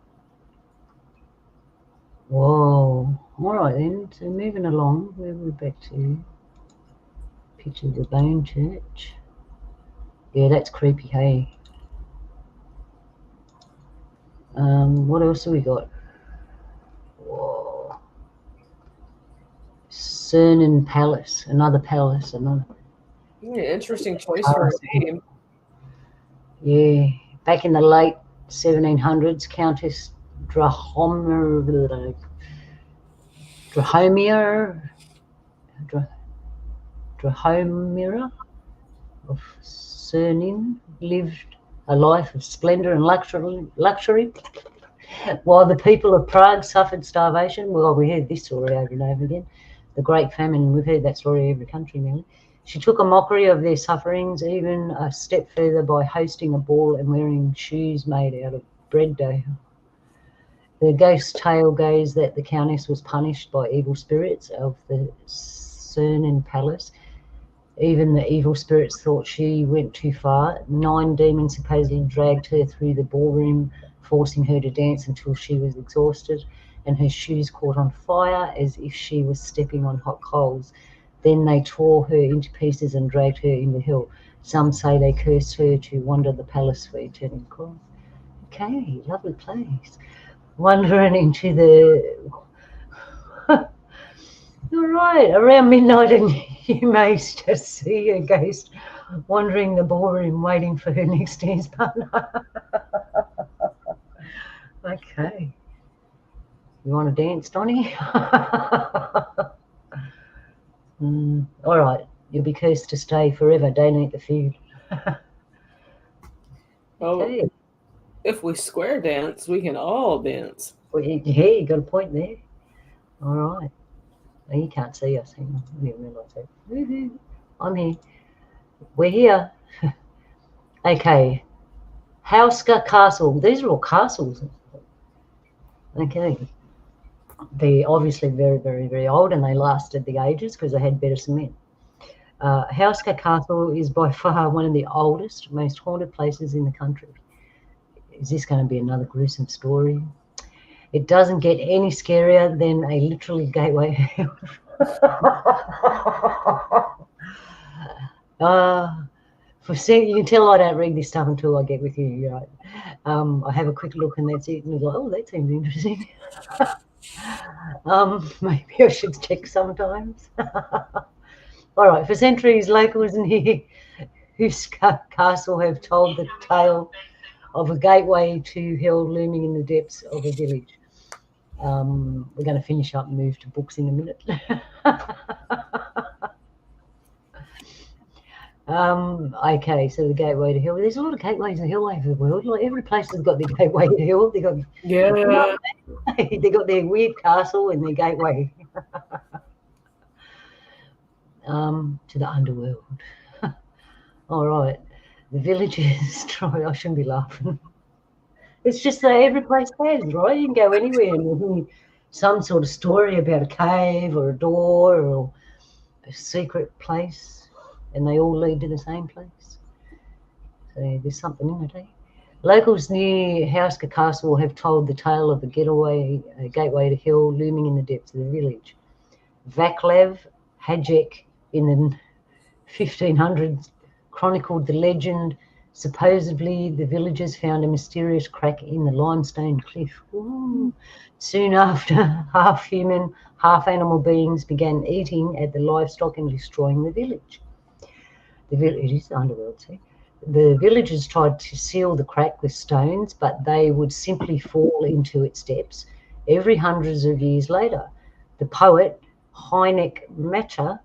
Whoa. All right then, so moving along, we're back to picture of the Bone Church. Yeah, that's creepy, hey. What else have we got? Whoa. Cernan Palace, another palace, another. Yeah, interesting choice for a name. Yeah, back in the late 1700s, Countess Drahomira of Cernin lived a life of splendour and luxury, while the people of Prague suffered starvation. Well, we heard this story over and over again. The Great Famine, we've heard that story every country nearly. She took a mockery of their sufferings, even a step further, by hosting a ball and wearing shoes made out of bread dough. The ghost tale goes that the Countess was punished by evil spirits of the Cernan Palace. Even the evil spirits thought she went too far. 9 demons supposedly dragged her through the ballroom, forcing her to dance until she was exhausted and her shoes caught on fire as if she was stepping on hot coals. Then they tore her into pieces and dragged her into hell. Some say they cursed her to wander the palace for eternity. Okay, lovely place. Wandering into the... You're right, around midnight and you may just see a ghost wandering the ballroom waiting for her next dance partner. Okay. You want to dance, Donnie? All right, you'll be cursed to stay forever. Don't eat the food. Okay. Oh, if we square dance, we can all dance. Well, yeah, you got a point there. All right. Oh, you can't see us. Hang on. I didn't realise that. I'm here. We're here. Okay. Hauska Castle. These are all castles. Okay. They're obviously very, very, very old, and they lasted the ages because they had better cement. Hauska Castle is by far one of the oldest, most haunted places in the country. Is this going to be another gruesome story? It doesn't get any scarier than a literal gateway. You can tell I don't read this stuff until I get with you, right? I have a quick look and that's it. And it's like, oh, that seems interesting. Maybe I should check sometimes. All right, for centuries, locals near Hauska Castle have told the tale of a gateway to hell looming in the depths of a village. We're going to finish up and move to books in a minute. Okay, so the gateway to hell. There's a lot of gateways to hell over the world. Like every place has got their gateway to hell. They got they got their weird castle and their gateway to the underworld. All right, the villagers. I shouldn't be laughing. It's just that every place has, right? You can go anywhere and there's some sort of story about a cave or a door or a secret place, and they all lead to the same place. So there's something in it, eh? Locals near Hauska Castle have told the tale of a gateway to hell looming in the depths of the village. Vaclav Hajek in the 1500s chronicled the legend. Supposedly, the villagers found a mysterious crack in the limestone cliff. Ooh. Soon after, half human, half animal beings began eating at the livestock and destroying the village. It is the underworld, see? The villagers tried to seal the crack with stones, but they would simply fall into its depths every hundreds of years later. The poet Heinrich Macher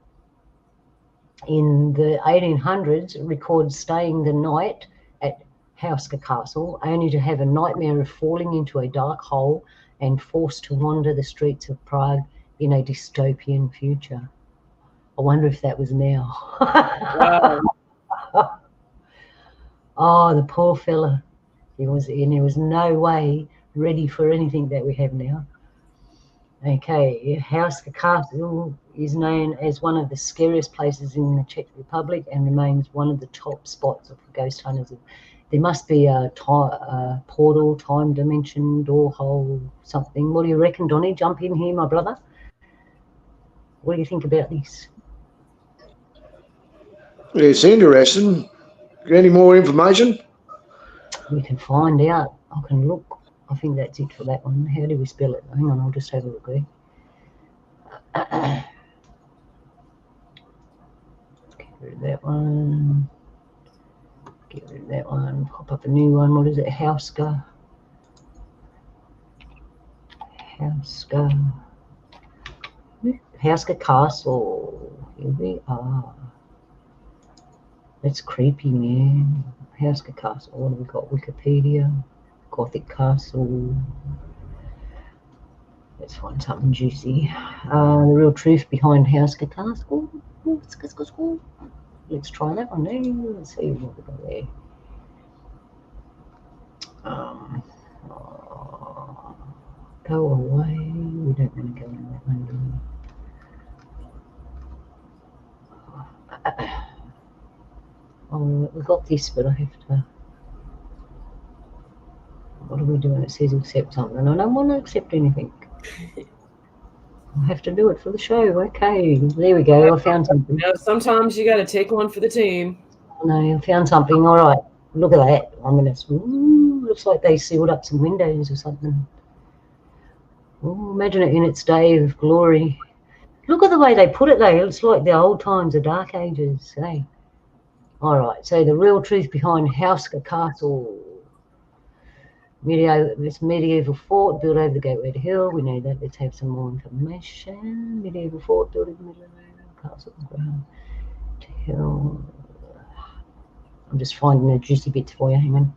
in the 1800s records staying the night at Hauska Castle only to have a nightmare of falling into a dark hole and forced to wander the streets of Prague in a dystopian future. I wonder if that was now. Wow. Oh, the poor fella. He was no way ready for anything that we have now. Okay, Hauska Castle is known as one of the scariest places in the Czech Republic and remains one of the top spots of ghost hunters. There must be a portal, time dimension, door hole, something. What do you reckon, Donnie? Jump in here, my brother. What do you think about this? It's interesting. Any more information? We can find out. I can look. I think that's it for that one. How do we spell it? Hang on, I'll just have a look there. Get rid of that one. Get rid of that one. Pop up a new one. What is it? Hauska. Hauska Castle. Here we are. That's creepy, man. Hauska Castle. What have we got? Wikipedia. Gothic Castle. Let's find something juicy. The real truth behind Hauska Castle. Let's try that one now. Let's see what we've got there. Go away. We don't want to go in that one, do we? Oh, we got this, but I have to. What are we doing? It says accept something. I don't want to accept anything. I have to do it for the show. Okay, there we go. I found something. You know, sometimes you got to take one for the team. No, I found something. All right, look at that. I'm gonna. Ooh, looks like they sealed up some windows or something. Ooh, imagine it in its day of glory. Look at the way they put it, though. It's like the old times, the Dark Ages. Hey. All right. So the real truth behind Hauska Castle. This medieval fort built over the Gateway to Hill. We know that. Let's have some more information. Medieval fort built in the middle of the castle ground to Hill. I'm just finding the juicy bits for you. Hang on.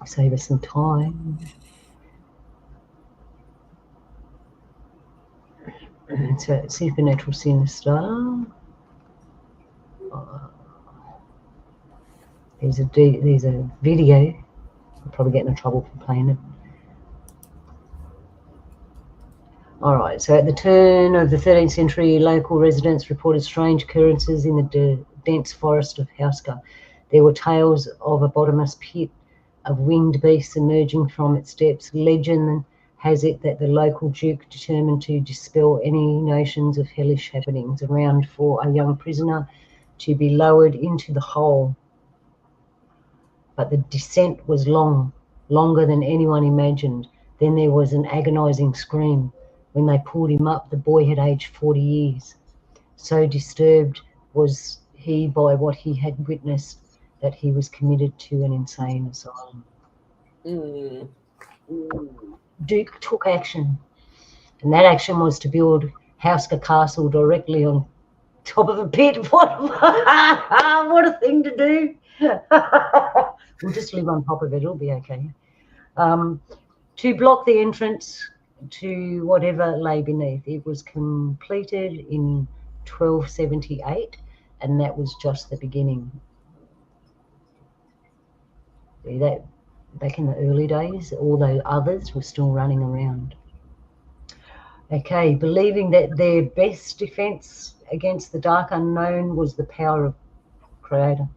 Save us some time. So supernatural sinister. There's a video. I'll probably get in trouble for playing it. All right. So at the turn of the 13th century, local residents reported strange occurrences in the dense forest of Hauska. There were tales of a bottomless pit of winged beasts emerging from its depths. Legend has it that the local duke determined to dispel any notions of hellish happenings around for a young prisoner to be lowered into the hole. But the descent was longer than anyone imagined. Then there was an agonizing scream. When they pulled him up, the boy had aged 40 years. So disturbed was he by what he had witnessed that he was committed to an insane asylum. Duke took action, and that action was to build Hauska Castle directly on top of a pit. What a thing to do. We'll just live on top of it. It'll be okay. To block the entrance to whatever lay beneath. It was completed in 1278, and that was just the beginning. See that? Back in the early days, all those others were still running around. Okay, believing that their best defense against the dark unknown was the power of Creator.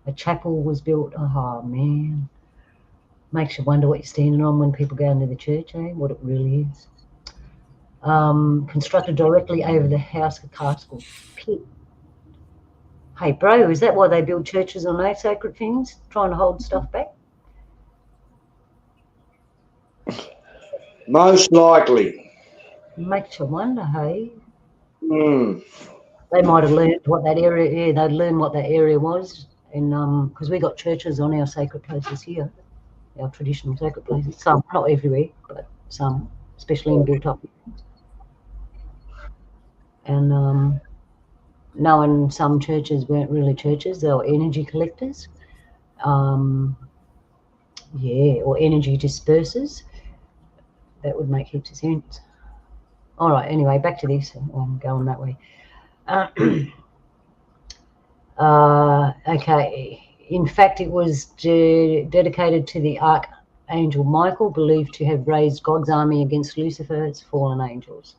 A chapel was built. Oh, man. Makes you wonder what you're standing on when people go into the church, eh? What it really is. Constructed directly over the Hauska Castle pit. Hey, bro, is that why they build churches on those sacred things? Trying to hold stuff back? Most likely. Makes you wonder, hey? They might have learned what that area. Yeah, they'd learn what that area was, and because we got churches on our sacred places here, our traditional sacred places. Some, not everywhere, but some, especially in built-up. And knowing some churches weren't really churches; they were energy collectors. Yeah, or energy dispersers. That would make heaps of sense. All right, anyway, back to this. I'm going that way. Okay. In fact, it was dedicated to the Archangel Michael, believed to have raised God's army against Lucifer's fallen angels.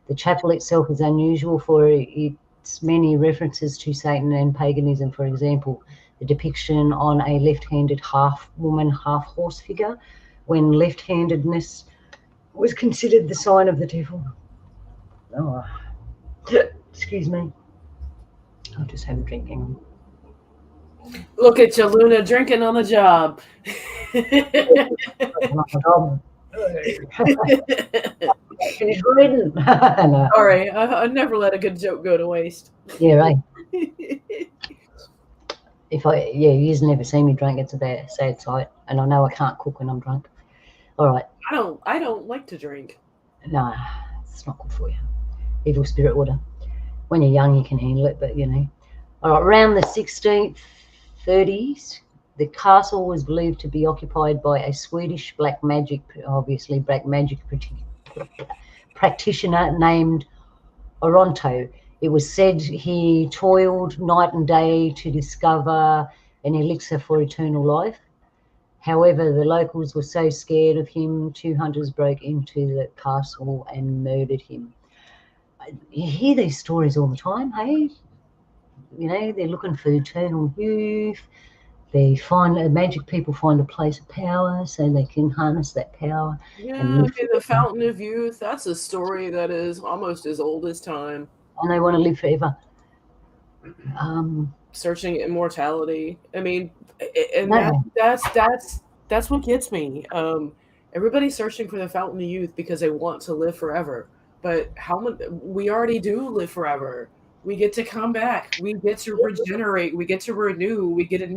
The chapel itself is unusual for its many references to Satan and paganism. For example, the depiction on a left-handed half-woman, half-horse figure, when left-handedness was considered the sign of the devil. Oh. Excuse me. I'll just have a drink. Hang on. Look at you, Luna, drinking on the job. Finish reading. No. Sorry, I never let a good joke go to waste. Yeah, right. You just never see me drink. It's a bad, sad sight, and I know I can't cook when I'm drunk. All right. I don't like to drink. No, it's not good for you. Evil spirit water. When you're young, you can handle it, but you know. All right. Around the 1630s, the castle was believed to be occupied by a Swedish black magic practitioner named Oronto. It was said he toiled night and day to discover an elixir for eternal life. However, the locals were so scared of him, 2 hunters broke into the castle and murdered him. You hear these stories all the time, hey? You know, they're looking for eternal youth. They find magic people find a place of power so they can harness that power. Yeah, the Fountain of Youth. That's a story that is almost as old as time. And they want to live forever. Searching immortality. I mean, and that's what gets me. Everybody's searching for the Fountain of Youth because they want to live forever. But how much we already do live forever. We get to come back. We get to regenerate. We get to renew. We get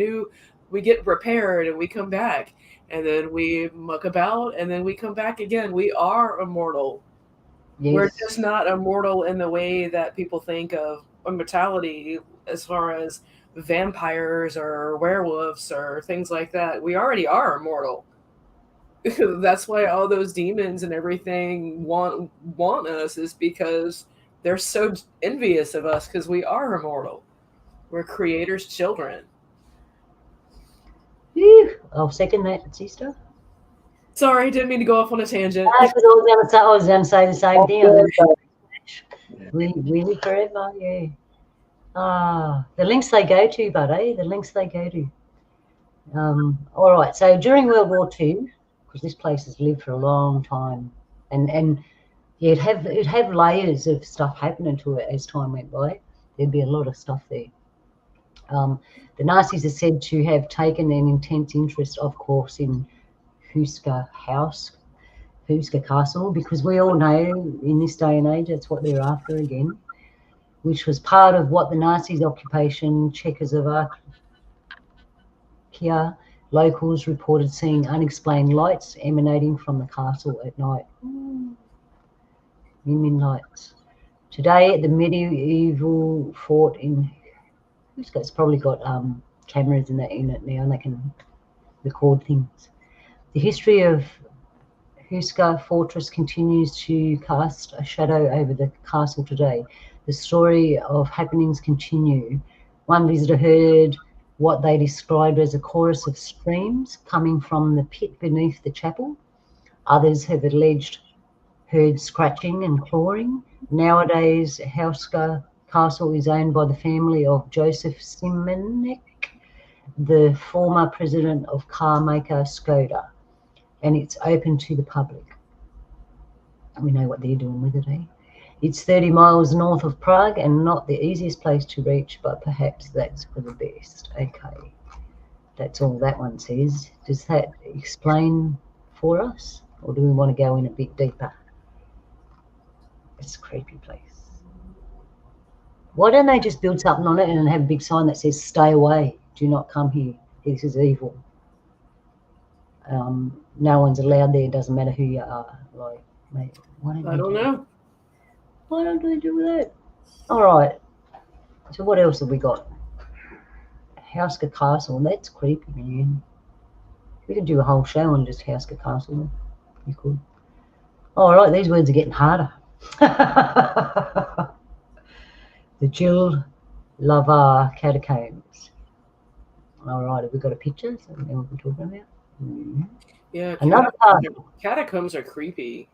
repaired, and we come back. And then we muck about, and then we come back again. We are immortal. Yes. We're just not immortal in the way that people think of immortality as far as vampires or werewolves or things like that. We already are immortal. That's why all those demons and everything want us, is because they're so envious of us because we are immortal. We're Creator's children. I'll second that, sister. Sorry, didn't mean to go off on a tangent. I was going to say the same thing. We live forever, yeah. The links they go to, buddy. The links they go to. All right. So during World War II, because this place has lived for a long time, and yeah, it'd have layers of stuff happening to it as time went by. There'd be a lot of stuff there. The Nazis are said to have taken an intense interest, of course, in Huska Castle, because we all know in this day and age that's what they're after again, which was part of what the Nazis' occupation Czechoslovakia. Locals reported seeing unexplained lights emanating from the castle at night. Lights. Today, the medieval fort in Huska, it's probably got cameras in it now, and they can record things. The history of Huska Fortress continues to cast a shadow over the castle today. The story of happenings continue. One visitor heard what they described as a chorus of screams coming from the pit beneath the chapel. Others have alleged heard scratching and clawing. Nowadays, Huska Castle is owned by the family of Joseph Simonek, the former president of car maker Skoda, and it's open to the public. We know what they're doing with it, eh? It's 30 miles north of Prague and not the easiest place to reach, but perhaps that's for the best. Okay, that's all that one says. Does that explain for us, or do we want to go in a bit deeper? It's a creepy place. Why don't they just build something on it and have a big sign that says, "Stay away, do not come here, this is evil"? No one's allowed there, it doesn't matter who you are. Like, mate, I don't know. Why don't they do that? All right. So what else have we got? Huska Castle. That's creepy, man. We could do a whole show on just Huska Castle. You could. All right. These words are getting harder. The Jill Lavar Catacombs. All right. Have we got a picture? Something we can talk about? Mm-hmm. Yeah. Catacombs are creepy.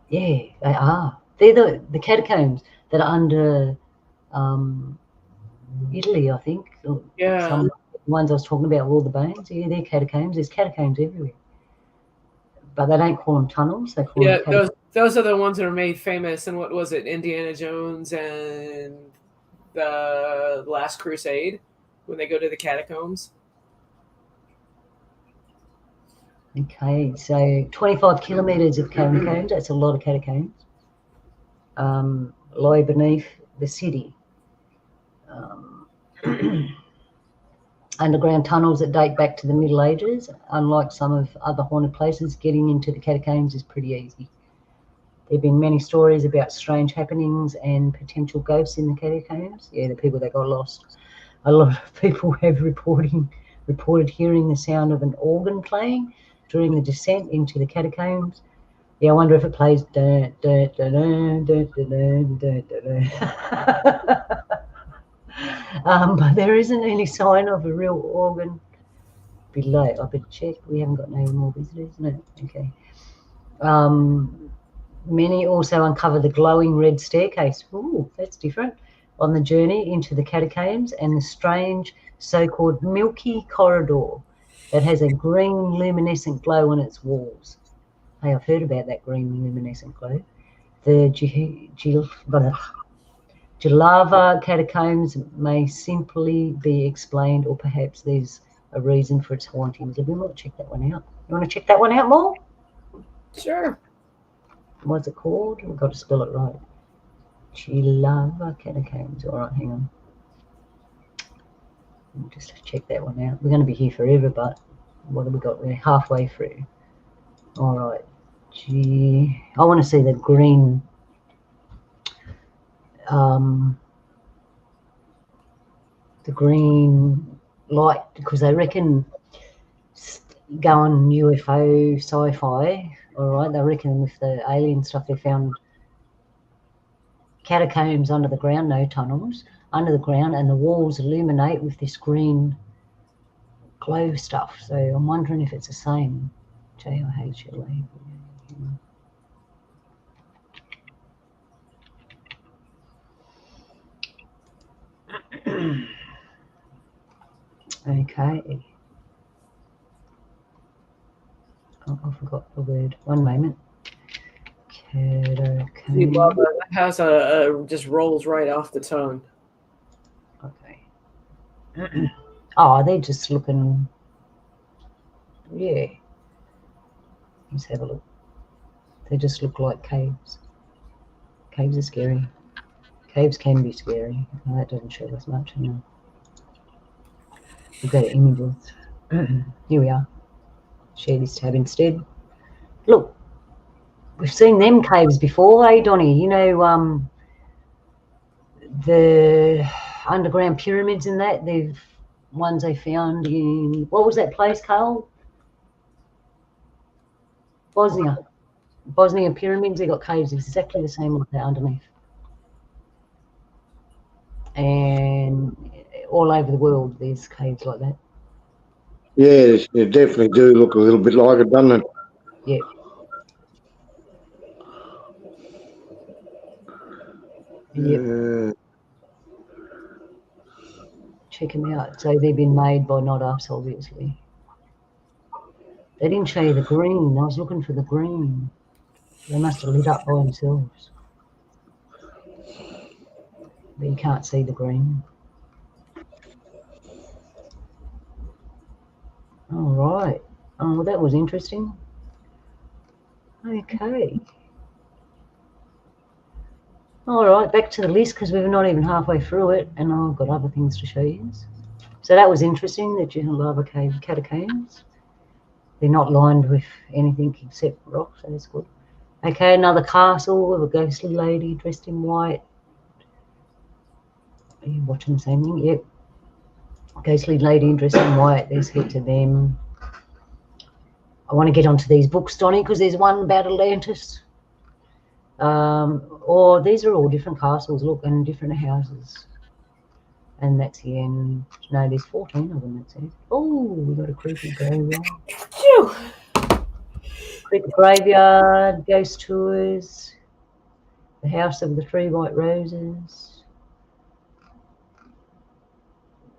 Yeah, they are. They're the catacombs that are under Italy, I think. Yeah. Some ones I was talking about, all the bones. Yeah, they're catacombs. There's catacombs everywhere. But they don't call them tunnels. They call them catacombs. Those are the ones that are made famous. And what was it? Indiana Jones and the Last Crusade, when they go to the catacombs. Okay, so 25 kilometres of catacombs. That's a lot of catacombs. Lie beneath the city. Underground tunnels that date back to the Middle Ages. Unlike some of other haunted places, getting into the catacombs is pretty easy. There have been many stories about strange happenings and potential ghosts in the catacombs. Yeah, the people that got lost. A lot of people have reported hearing the sound of an organ playing during the descent into the catacombs. Yeah, I wonder if it plays. But there isn't any sign of a real organ below. I better check. We haven't got no more visitors. No, okay. Many also uncover the glowing red staircase. Ooh, that's different. On the journey into the catacombs, and the strange so-called milky corridor that has a green luminescent glow on its walls. Hey, I've heard about that green luminescent glow. The Jalava catacombs may simply be explained, or perhaps there's a reason for its hauntings. We might check that one out. You want to check that one out more? Sure. What's it called? We've got to spell it right. Jalava catacombs. All right, hang on. We'll just check that one out. We're going to be here forever, but what have we got? We're halfway through. All right. Gee, I want to see the green. The green light, because they reckon going UFO sci-fi, all right, they reckon with the alien stuff they found catacombs under the ground, no tunnels, under the ground, and the walls illuminate with this green glow stuff. So I'm wondering if it's the same. JIHLA. Okay. Oh, I forgot the word. One moment. That has just rolls right off the tongue. Okay. Oh, they're just looking. Yeah. Let's have a look. They just look like caves. Caves are scary. Caves can be scary. No, that doesn't show us much. No. We've got images. Here we are. Share this tab instead. Look, we've seen them caves before, eh, Donnie? You know, the underground pyramids and that. They've ones they found in, what was that place, Carl? Bosnia pyramids. They got caves exactly the same like that underneath. And all over the world, there's caves like that. Yeah, they definitely do look a little bit like it, doesn't it? Yeah. Yep. Check them out. So they've been made by not us, obviously. They didn't show you the green. I was looking for the green. They must have lit up by themselves. But you can't see the green. All right. Oh, well, that was interesting. Okay. All right, back to the list because we're not even halfway through it, and I've got other things to show you. So that was interesting, the Jalava Cave catacombs. They're not lined with anything except rock, so that's good. Okay, another castle with a ghostly lady dressed in white. Are you watching the same thing? Yep. Ghostly lady dressed in white. There's heaps of them. I want to get onto these books, Donnie, because there's one about Atlantis. Or these are all different castles, look, and different houses. And that's the end. No, there's 14 of them, it says. Oh, we got a creepy graveyard. Phew. Creepy graveyard, ghost tours, the house of the 3 white roses.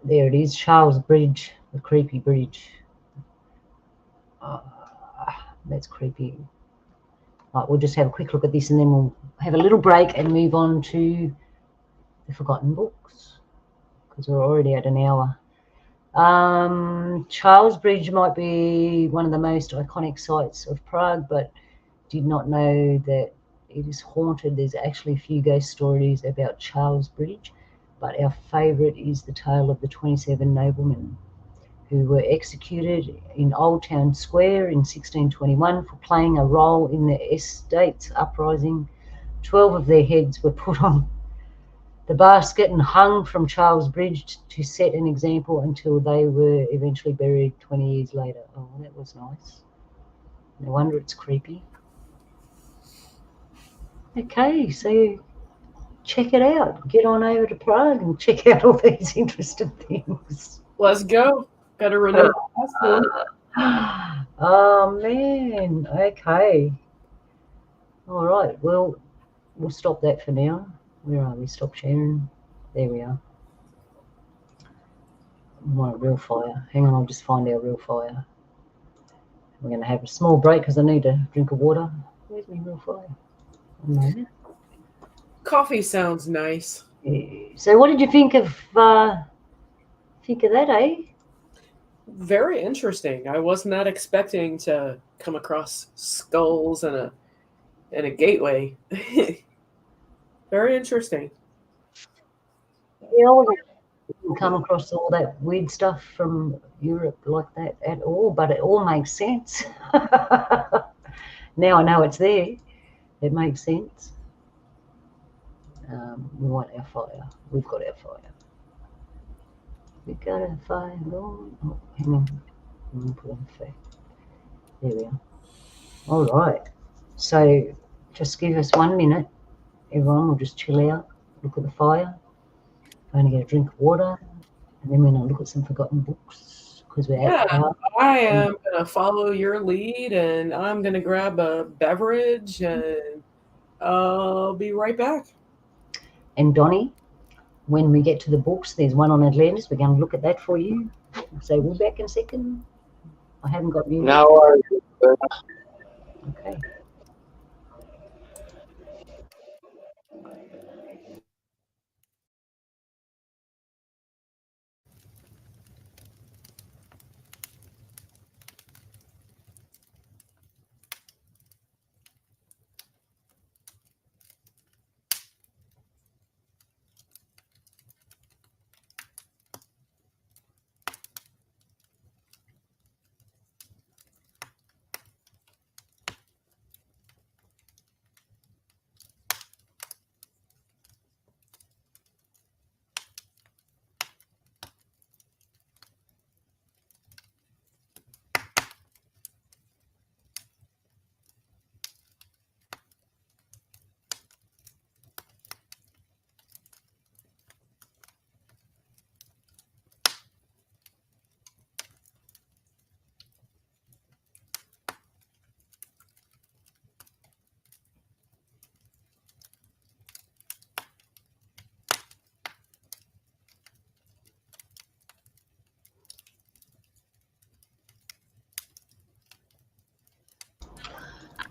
There it is, Charles Bridge, the creepy bridge. That's creepy. Right, we'll just have a quick look at this and then we'll have a little break and move on to the forgotten books because we're already at an hour. Charles Bridge might be one of the most iconic sites of Prague, but did not know that it is haunted. There's actually a few ghost stories about Charles Bridge, but our favourite is the tale of the 27 noblemen who were executed in Old Town Square in 1621 for playing a role in the Estates Uprising. 12 of their heads were put on the basket and hung from Charles Bridge to set an example until they were eventually buried 20 years later. Oh, that was nice. No wonder it's creepy. Okay, so check it out. Get on over to Prague and check out all these interesting things. Let's go. Gotta renew the passport. Oh man. Okay. All right. Well, we'll stop that for now. Where are we? Stop sharing. There we are. We want a real fire. Hang on, I'll just find our real fire. We're going to have a small break because I need a drink of water. Where's my real fire? No. Coffee sounds nice. So, what did you think of that, eh? Very interesting. I was not expecting to come across skulls and a gateway. Very interesting. Yeah, I didn't come across all that weird stuff from Europe like that at all, but it all makes sense. Now I know it's there. It makes sense. We want our fire. We've got our fire. We got our fire going. Oh, hang on. I'm put on fire. There we are. All right. So just give us 1 minute. Everyone will just chill out, look at the fire. I'm going to get a drink of water, and then we're going to look at some forgotten books because we're at Prague. I am going to follow your lead, and I'm going to grab a beverage, and I'll be right back. And Donnie, when we get to the books, there's one on Atlantis. We're going to look at that for you. So we'll be back in a second. I haven't got you. No worries. Okay.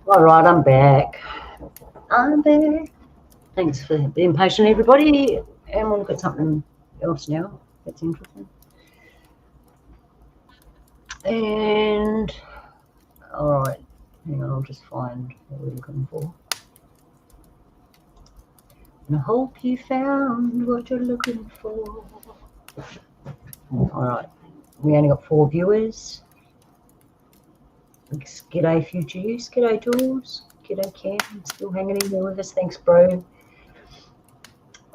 All right, I'm back. Thanks for being patient, everybody. And we'll look at something else now. That's interesting. And all right, hang on, I'll just find what we're looking for. And I hope you found what you're looking for. All right, we only got 4 viewers. G'day future use, g'day Jules, g'day Cam, still hanging in there with us. Thanks, bro.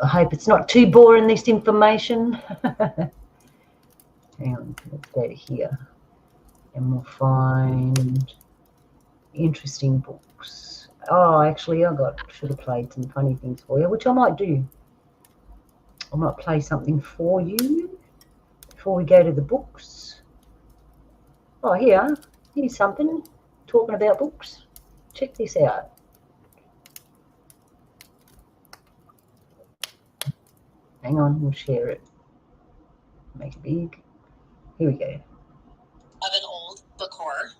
I hope it's not too boring, this information. Hang on, let's go to here and we'll find interesting books. Oh, actually, should have played some funny things for you, which I might do. I might play something for you before we go to the books. Oh, here's something talking about books. Check this out. Hang on, we'll share it. Make it big. Here we go. Of an old book horror.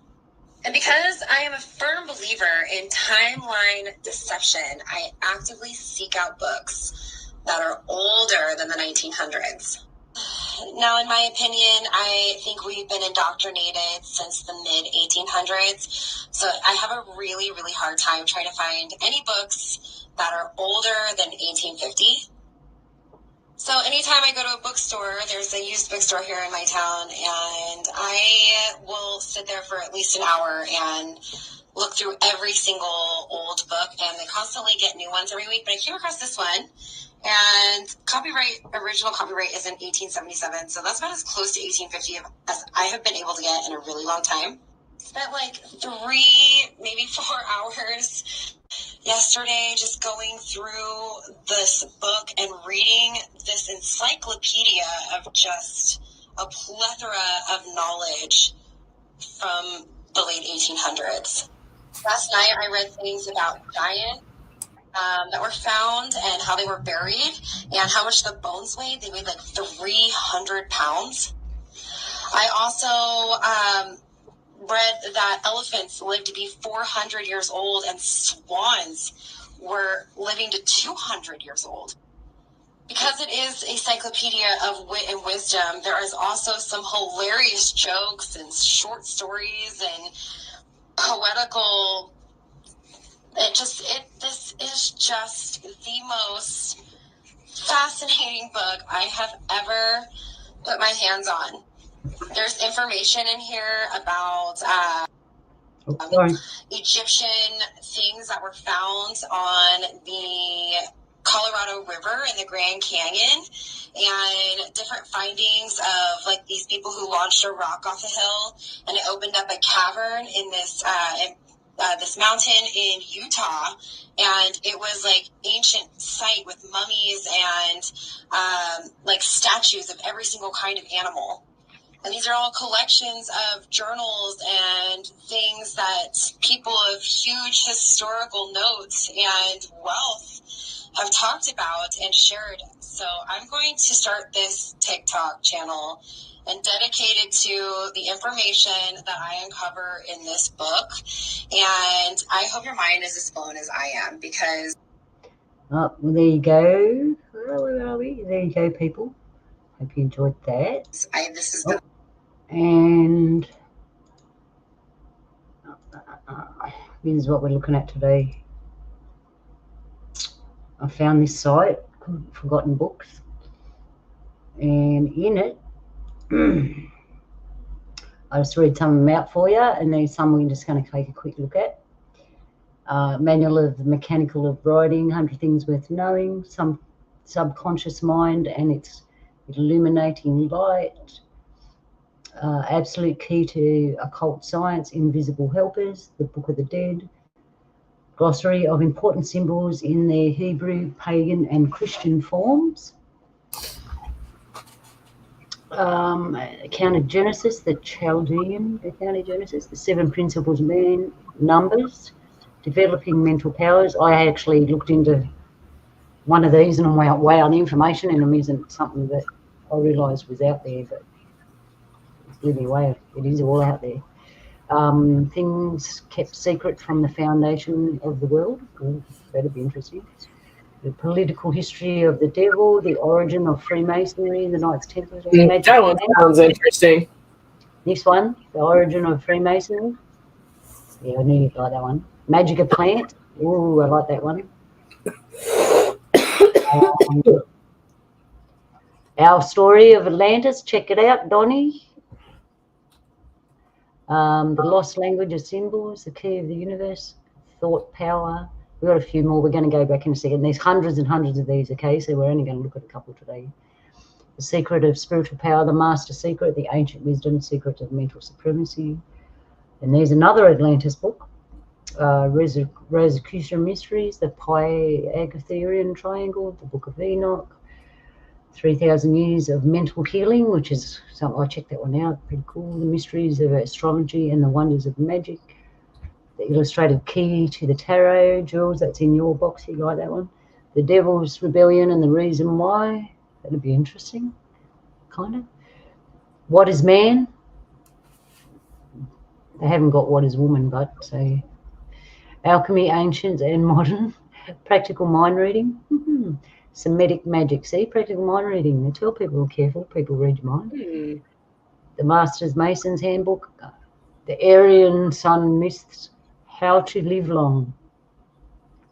And because I am a firm believer believer in timeline deception. I actively seek out books that are older than the 1900s. Now, in my opinion, I think we've been indoctrinated since the mid-1800s. So I have a really, really hard time trying to find any books that are older than 1850. So anytime I go to a bookstore, there's a used bookstore here in my town, and I will sit there for at least an hour and look through every single old book, and they constantly get new ones every week. But I came across this one, and original copyright is in 1877, so that's about as close to 1850 as I have been able to get in a really long time. Spent like 3, maybe 4 hours yesterday just going through this book and reading this encyclopedia of just a plethora of knowledge from the late 1800s. Last night I read things about giants that were found and how they were buried and how much the bones weighed. They weighed like 300 pounds. I also read that elephants lived to be 400 years old and swans were living to 200 years old. Because it is a encyclopedia of wit and wisdom, there is also some hilarious jokes and short stories and poetical. This is just the most fascinating book I have ever put my hands on. There's information in here about Egyptian things that were found on the Colorado River in the Grand Canyon, and different findings of like these people who launched a rock off a hill and it opened up a cavern in this this mountain in Utah, and it was like ancient site with mummies and like statues of every single kind of animal. And these are all collections of journals and things that people of huge historical notes and wealth have talked about and shared. So I'm going to start this TikTok channel and dedicate it to the information that I uncover in this book. And I hope your mind is as blown as I am, because... Oh, well, there you go. Where are we? There you go, people. Hope you enjoyed that. And this is what we're looking at today. I found this site called Forgotten Books, and in it I just read some of them out for you, and there's some we're just going to take a quick look at. Manual of the Mechanical of Writing, 100 Things Worth Knowing, Some Subconscious Mind and Its Illuminating Light, Absolute Key to Occult Science, Invisible Helpers, The Book of the Dead, Glossary of Important Symbols in their Hebrew, Pagan and Christian forms, Account of Genesis, the Chaldean Account of Genesis, The 7 Principles of Man, Numbers, Developing Mental Powers. I actually looked into one of these and I'm way on the information, and it isn't something that I realised was out there, but it blew me away. It is all out there. Things kept secret from the foundation of the world. That'd be interesting. The political history of the devil, the origin of Freemasonry, the Knights Templars. That one sounds interesting. This one, the origin of Freemasonry. Yeah, I knew you'd like that one. Magic of Plant. Ooh, I like that one. Our Story of Atlantis. Check it out, Donnie. The Lost Language of Symbols, The Key of the Universe, Thought Power. We've got a few more. We're going to go back in a second. There's hundreds and hundreds of these, okay? So we're only going to look at a couple today. The Secret of Spiritual Power, The Master Secret, The Ancient Wisdom, Secret of Mental Supremacy. And there's another Atlantis book, Rosicrucian Mysteries, The Pythagorean Triangle, The Book of Enoch, 3,000 Years of Mental Healing, which is something, I checked that one out, pretty cool. The Mysteries of Astrology and the Wonders of Magic. The Illustrated Key to the Tarot, Jules, that's in your box, you like that one. The Devil's Rebellion and the Reason Why, that'd be interesting, kind of. What is Man? They haven't got What is Woman, but so Alchemy, Ancient and Modern. Practical Mind Reading. Semitic Magic. See, practical mind reading. They tell people, careful, people read your mind. The Master's Mason's Handbook. The Aryan Sun Myths. How to Live Long.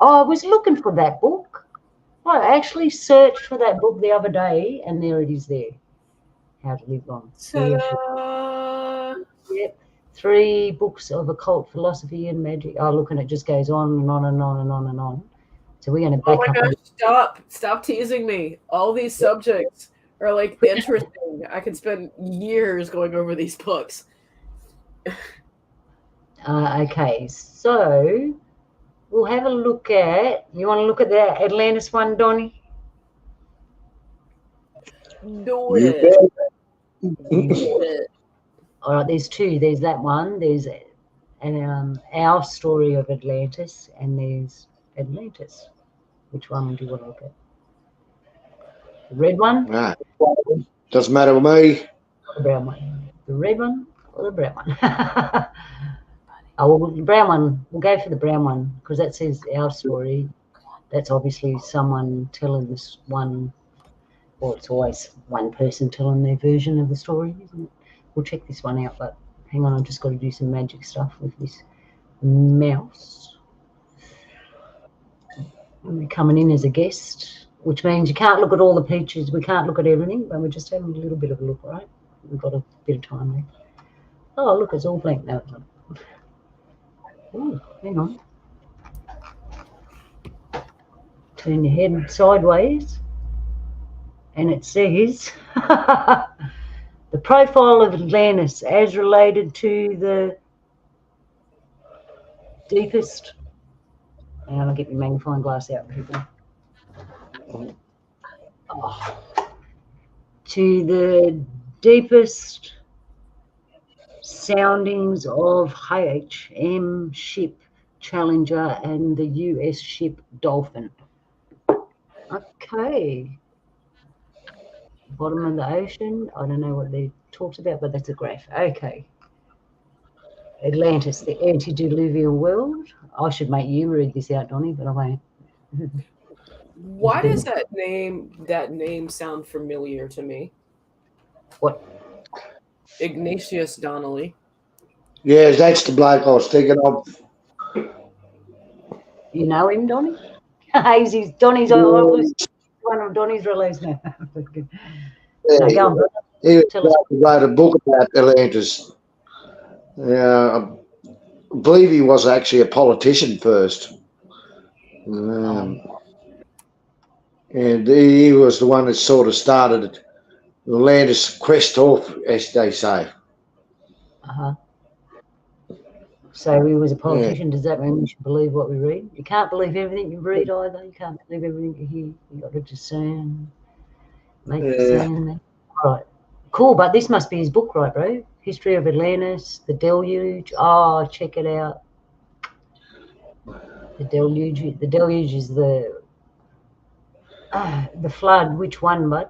Oh, I was looking for that book. I actually searched for that book the other day, and there it is there. How to Live Long. Yep. 3 books of occult philosophy and magic. Oh, look, and it just goes on and on and on and on and on. So we're going to back up. Oh my gosh, stop teasing me. All these subjects are like interesting. I could spend years going over these books. Okay, so we'll have a look at, you want to look at the Atlantis one, Donnie? Do it. Do it. All right, there's 2. There's that one. There's Our Story of Atlantis, and there's Atlantis. Which one do you want to look at? The red one? Doesn't matter with me. The brown one. The red one or the brown one? Oh, well, the brown one. We'll go for the brown one because that says Our Story. That's obviously someone telling this one, or it's always one person telling their version of the story, isn't it? We'll check this one out, but hang on, I've just got to do some magic stuff with this mouse. And we're coming in as a guest, which means you can't look at all the pictures. We can't look at everything, but we're just having a little bit of a look, right? We've got a bit of time left. Oh, look, it's all blank now. Oh, hang on. Turn your head sideways, and it says the profile of Atlantis as related to the deepest. And I'll get my magnifying glass out, people. Oh. To the deepest soundings of HM ship Challenger and the US ship Dolphin. Okay. Bottom of the ocean. I don't know what they talked about, but that's a graph. Okay. Atlantis, the antediluvian world. I should make you read this out, Donnie, but I won't. Why does that name sound familiar to me? What? Ignatius Donnelly. Yeah, that's the bloke I was thinking of. You know him, Donnie? Donnie's one of Donnie's relays now. Yeah, go on, he wrote a book about Atlantis. I believe he was actually a politician first. And he was the one that sort of started the Atlantis quest off, as they say. So he was a politician. Does that mean we should believe what we read? You can't believe everything you read either. You can't believe everything you hear. You've got to discern. Make discernment. All right. Cool, but this must be his book, right, bro? History of Atlantis, The Deluge. Oh, check it out. The Deluge. The Deluge is the flood. Which one, bud?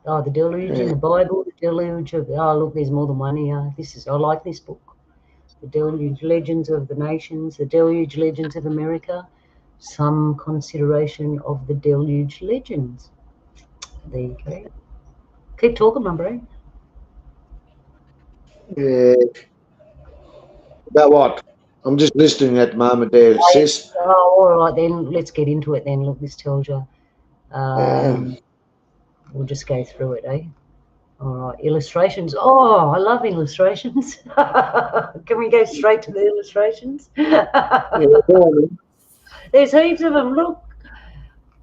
Oh, the Deluge in the Bible. The Deluge of. Oh, look, there's more than one here. I like this book. The Deluge Legends of the Nations. The Deluge Legends of America. Some consideration of the Deluge Legends. There you go. Keep talking, my bro. Yeah. About what? I'm just listening at the moment there, sis. Oh, all right, then let's get into it then. Look, this tells you. We'll just go through it, eh? All right, illustrations. Oh, I love illustrations. Can we go straight to the illustrations? There's heaps of them, look.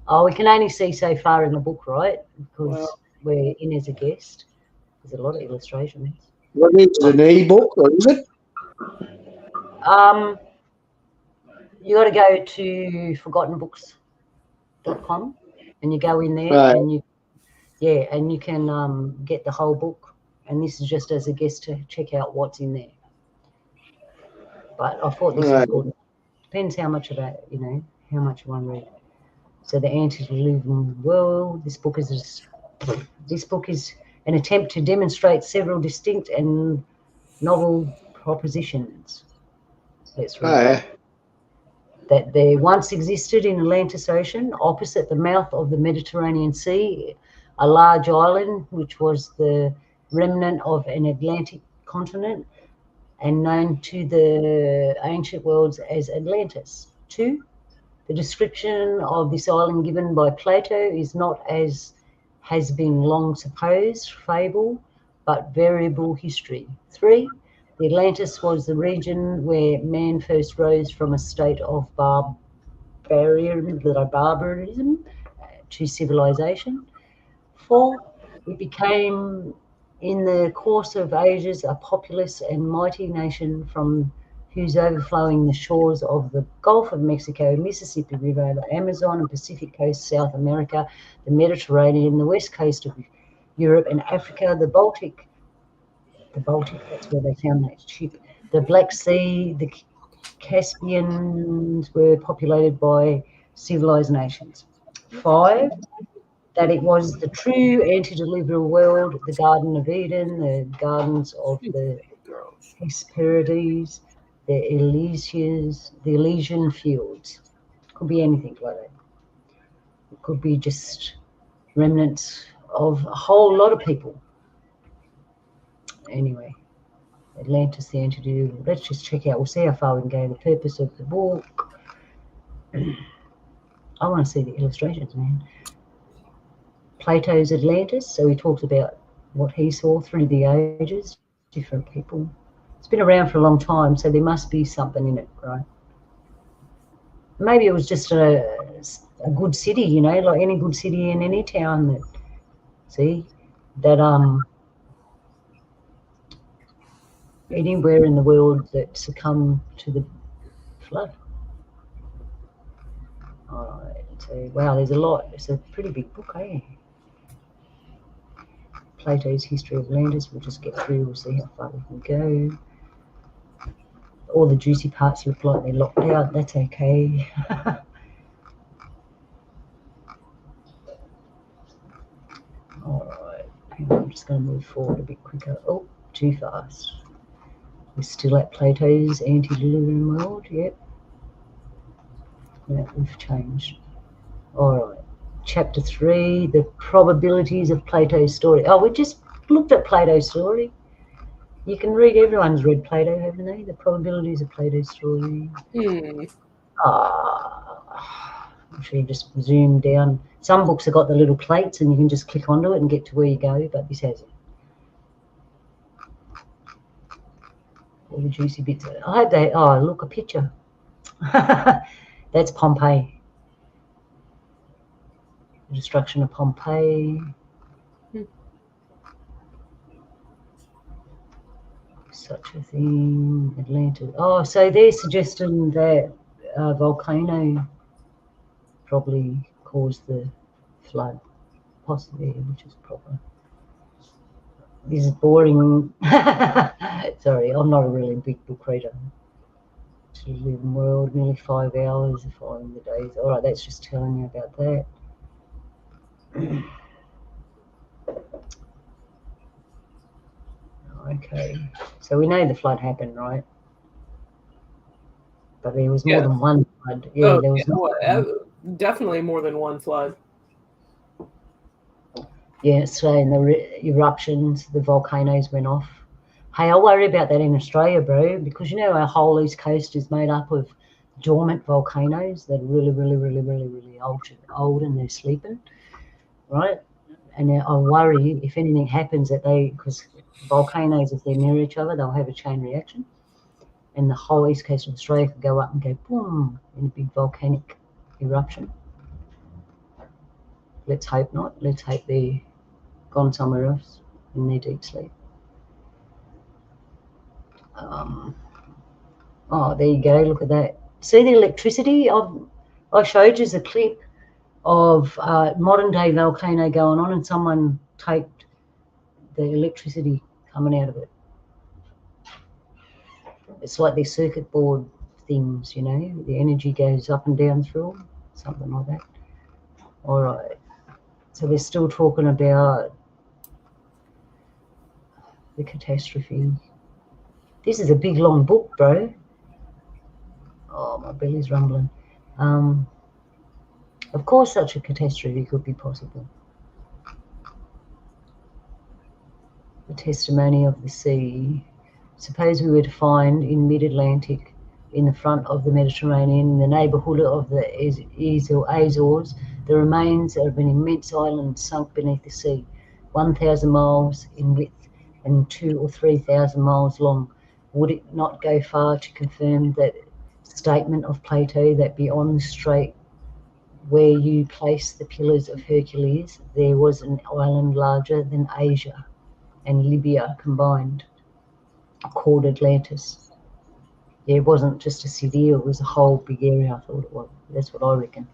Oh, we can only see so far in the book, right? Because we're in as a guest. There's a lot of illustrations. What is it, an e-book, or is it? You got to go to forgottenbooks.com and you go in there and you can get the whole book. And this is just as a guest to check out what's in there. But I thought this was good. Depends how much of that, how much you want to read. So the antediluvian world. This book is an attempt to demonstrate several distinct and novel propositions. Let's read. that there once existed in Atlantis Ocean, opposite the mouth of the Mediterranean Sea, a large island which was the remnant of an Atlantic continent and known to the ancient worlds as Atlantis. 2. The description of this island given by Plato is not, as has been long supposed, fable, but variable history. 3. The Atlantis was the region where man first rose from a state of barbarism to civilization. 4. It became, in the course of ages, a populous and mighty nation from whose overflowing the shores of the Gulf of Mexico, Mississippi River, the Amazon and Pacific coast, South America, the Mediterranean, the west coast of Europe and Africa, the Baltic, that's where they found that ship, the Black Sea, the Caspians were populated by civilized nations. 5. That it was the true antediluvial world, the Garden of Eden, the gardens of the Hesperides, the Elysian fields. Could be anything like that. It could be just remnants of a whole lot of people. Anyway, Atlantis, the antediluvian. Let's just check out. We'll see how far we can go. The purpose of the book. I want to see the illustrations, man. Plato's Atlantis. So he talks about what he saw through the ages, different people. It's been around for a long time, so there must be something in it, right? Maybe it was just a good city, you know, like any good city in any town that, anywhere in the world that succumbed to the flood. All right, so wow, there's a lot. It's a pretty big book, eh? Plato's History of Atlantis. We'll just get through. We'll see how far we can go. All the juicy parts look like they're locked out. That's okay. All right, I'm just going to move forward a bit quicker. Oh, too fast. We're still at Plato's antediluvian world. Yep. No, we've changed. All right. Chapter 3, the probabilities of Plato's story. Oh, we just looked at Plato's story. You can read, everyone's read Plato, haven't they? The probabilities of Plato's story. I'm sure you just zoom down. Some books have got the little plates and you can just click onto it and get to where you go, but this hasn't. All the juicy bits. I hope they, oh, look, a picture. That's Pompeii. The destruction of Pompeii. Such a thing. Atlantis. Oh, so they're suggesting that a volcano probably caused the flood, possibly, which is proper. This is boring. Sorry, I'm not a really big book reader. To live in the world, nearly 5 hours, following the days. All right, that's just telling you about that. Okay, so we know the flood happened, right? But there was more than one flood. Yeah, there was definitely more than one flood. Yeah, so in the eruptions, the volcanoes went off. Hey, I worry about that in Australia, bro, because you know our whole east coast is made up of dormant volcanoes that are really, really, really, really, really old and they're sleeping, right? And I worry if anything happens that because volcanoes, if they're near each other, they'll have a chain reaction. And the whole east coast of Australia could go up and go boom in a big volcanic eruption. Let's hope not. Let's hope they're gone somewhere else in their deep sleep. Oh, there you go. Look at that. See the electricity? I showed you a clip of modern day volcano going on and someone taped the electricity coming out of it. It's like their circuit board things, you know, the energy goes up and down through them, something like that. All right, so they're still talking about the catastrophe. This is a big long book, bro. Oh, my belly's rumbling. Of course, such a catastrophe could be possible. The testimony of the sea. Suppose we were to find in mid-Atlantic, in the front of the Mediterranean, in the neighbourhood of the Azores, the remains of an immense island sunk beneath the sea, 1,000 miles in width and 2,000 or 3,000 miles long. Would it not go far to confirm that statement of Plato that beyond the strait where you place the pillars of Hercules, there was an island larger than Asia and Libya combined, called Atlantis? Yeah, it wasn't just a city, it was a whole big area, I thought it was. That's what I reckon.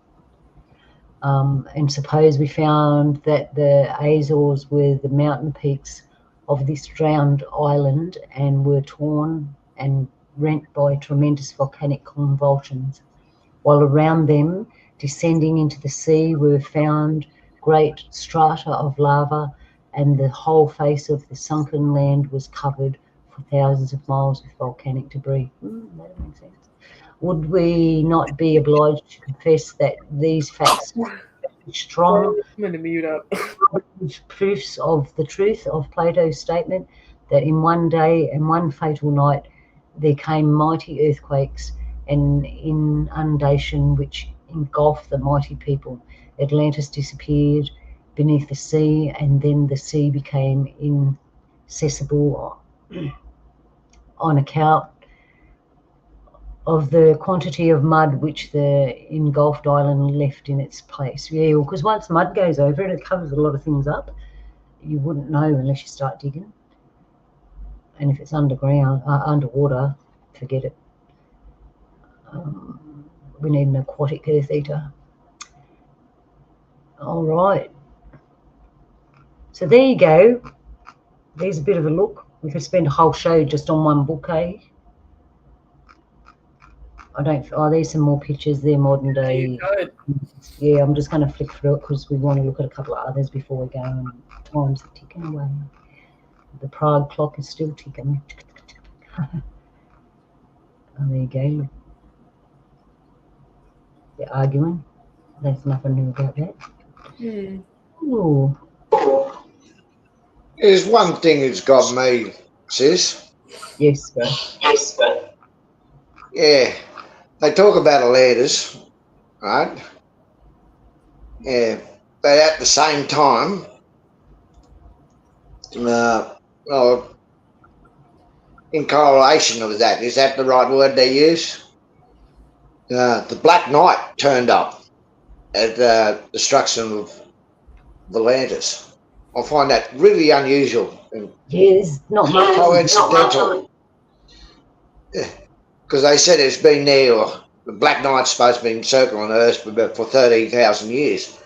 And suppose we found that the Azores were the mountain peaks of this drowned island and were torn and rent by tremendous volcanic convulsions, while around them, descending into the sea, were found great strata of lava, and the whole face of the sunken land was covered for thousands of miles with volcanic debris. That makes sense. Would we not be obliged to confess that these facts are strong proofs of the truth of Plato's statement that in one day and one fatal night there came mighty earthquakes and inundation which engulfed the mighty people? Atlantis disappeared beneath the sea, and then the sea became inaccessible on account of the quantity of mud which the engulfed island left in its place. Yeah, because once mud goes over it, it covers a lot of things up. You wouldn't know unless you start digging. And if it's underwater, forget it. We need an aquatic earth eater. All right. So there you go. There's a bit of a look. We could spend a whole show just on one book, eh? There's some more pictures there, modern day. Yeah, I'm just going to flick through it because we want to look at a couple of others before we go, and time's ticking away. The Prague clock is still ticking. Oh, there you go. They're arguing. There's nothing new about that. Ooh. There's one thing that's got me, sis. Yes, sir. Yes, sir. Yeah. They talk about Atlantis, right? Yeah. But at the same time, in correlation with that, is that the right word they use? The Black Knight turned up at the destruction of Atlantis. I find that really unusual. Yes, not much. Coincidental. Because they said it's been there, or the Black Knight's supposed to be encircling Earth for 13,000 years.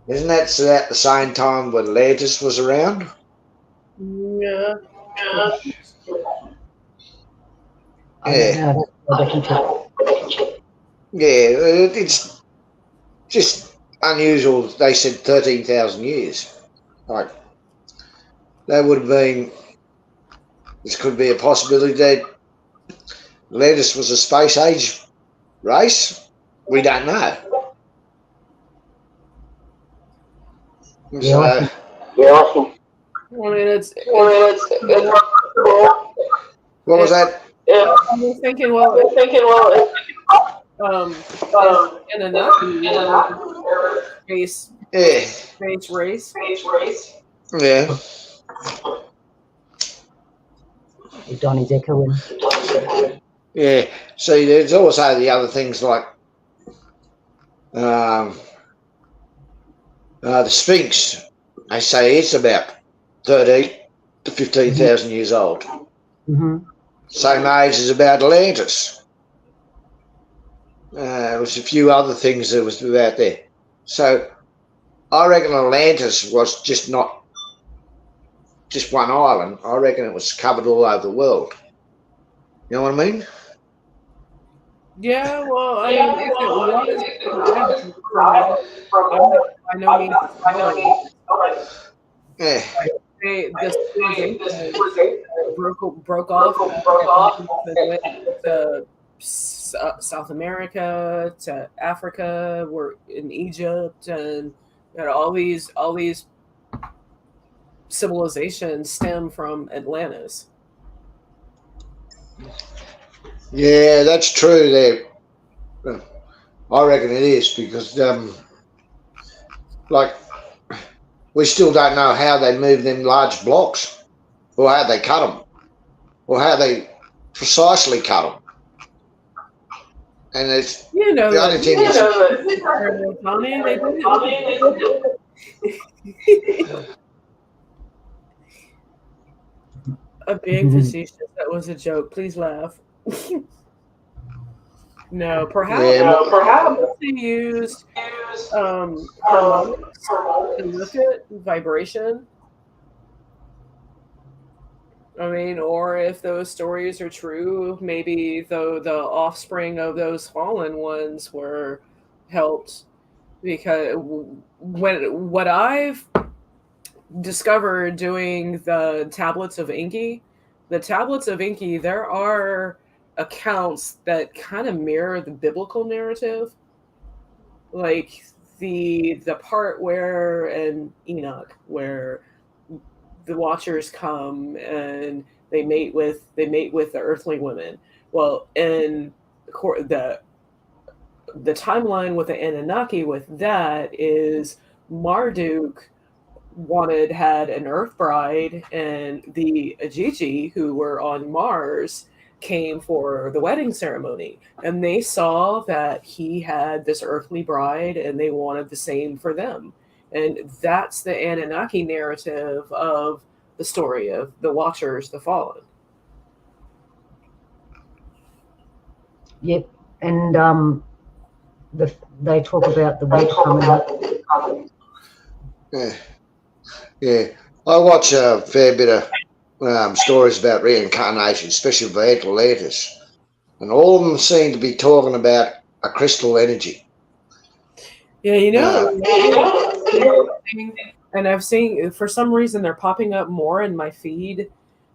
Isn't that at the same time when Atlantis was around? Yeah. Yeah. Yeah, it's just unusual. They said 13,000 years. Like, that would have been, this could be a possibility that Atlantis was a space age race. We don't know. Yeah. So, I mean, it's what was that? Yeah, I'm thinking, in a nutshell, space race. Yeah. Donnie's echoing. Yeah. See, there's also the other things like the Sphinx. They say it's about 13 to 15,000 years old. Mm-hmm. Same age as about Atlantis. There was a few other things that was about there. So I reckon Atlantis was just not just one island. I reckon it was covered all over the world. You know what I mean? Yeah, well, I mean, if it was, I know. Yeah. Broke off. The South America to Africa, we're in Egypt, and all these civilizations stem from Atlantis. Yeah, that's true there. I reckon it is, because like, we still don't know how they move them large blocks, or how they cut them, or how they precisely cut them. And it's the only thing is, I'm being facetious. That was a joke. Please laugh. No, perhaps they used harmonics to look at vibration. I mean, or if those stories are true, maybe the offspring of those fallen ones were helped, because what I've discovered doing the tablets of Enki, there are accounts that kind of mirror the biblical narrative, like the part where in Enoch, where the Watchers come and they mate with the earthly women. Well, in the timeline with the Anunnaki, with that is Marduk had an earth bride, and the Ajiji, who were on Mars, came for the wedding ceremony, and they saw that he had this earthly bride, and they wanted the same for them. And that's the Anunnaki narrative of the story of the Watchers, the Fallen. Yep, and they talk about the week coming up. Yeah. I watch a fair bit of stories about reincarnation, especially of Atlantis, and all of them seem to be talking about a crystal energy. Yeah, and I've seen, for some reason, they're popping up more in my feed.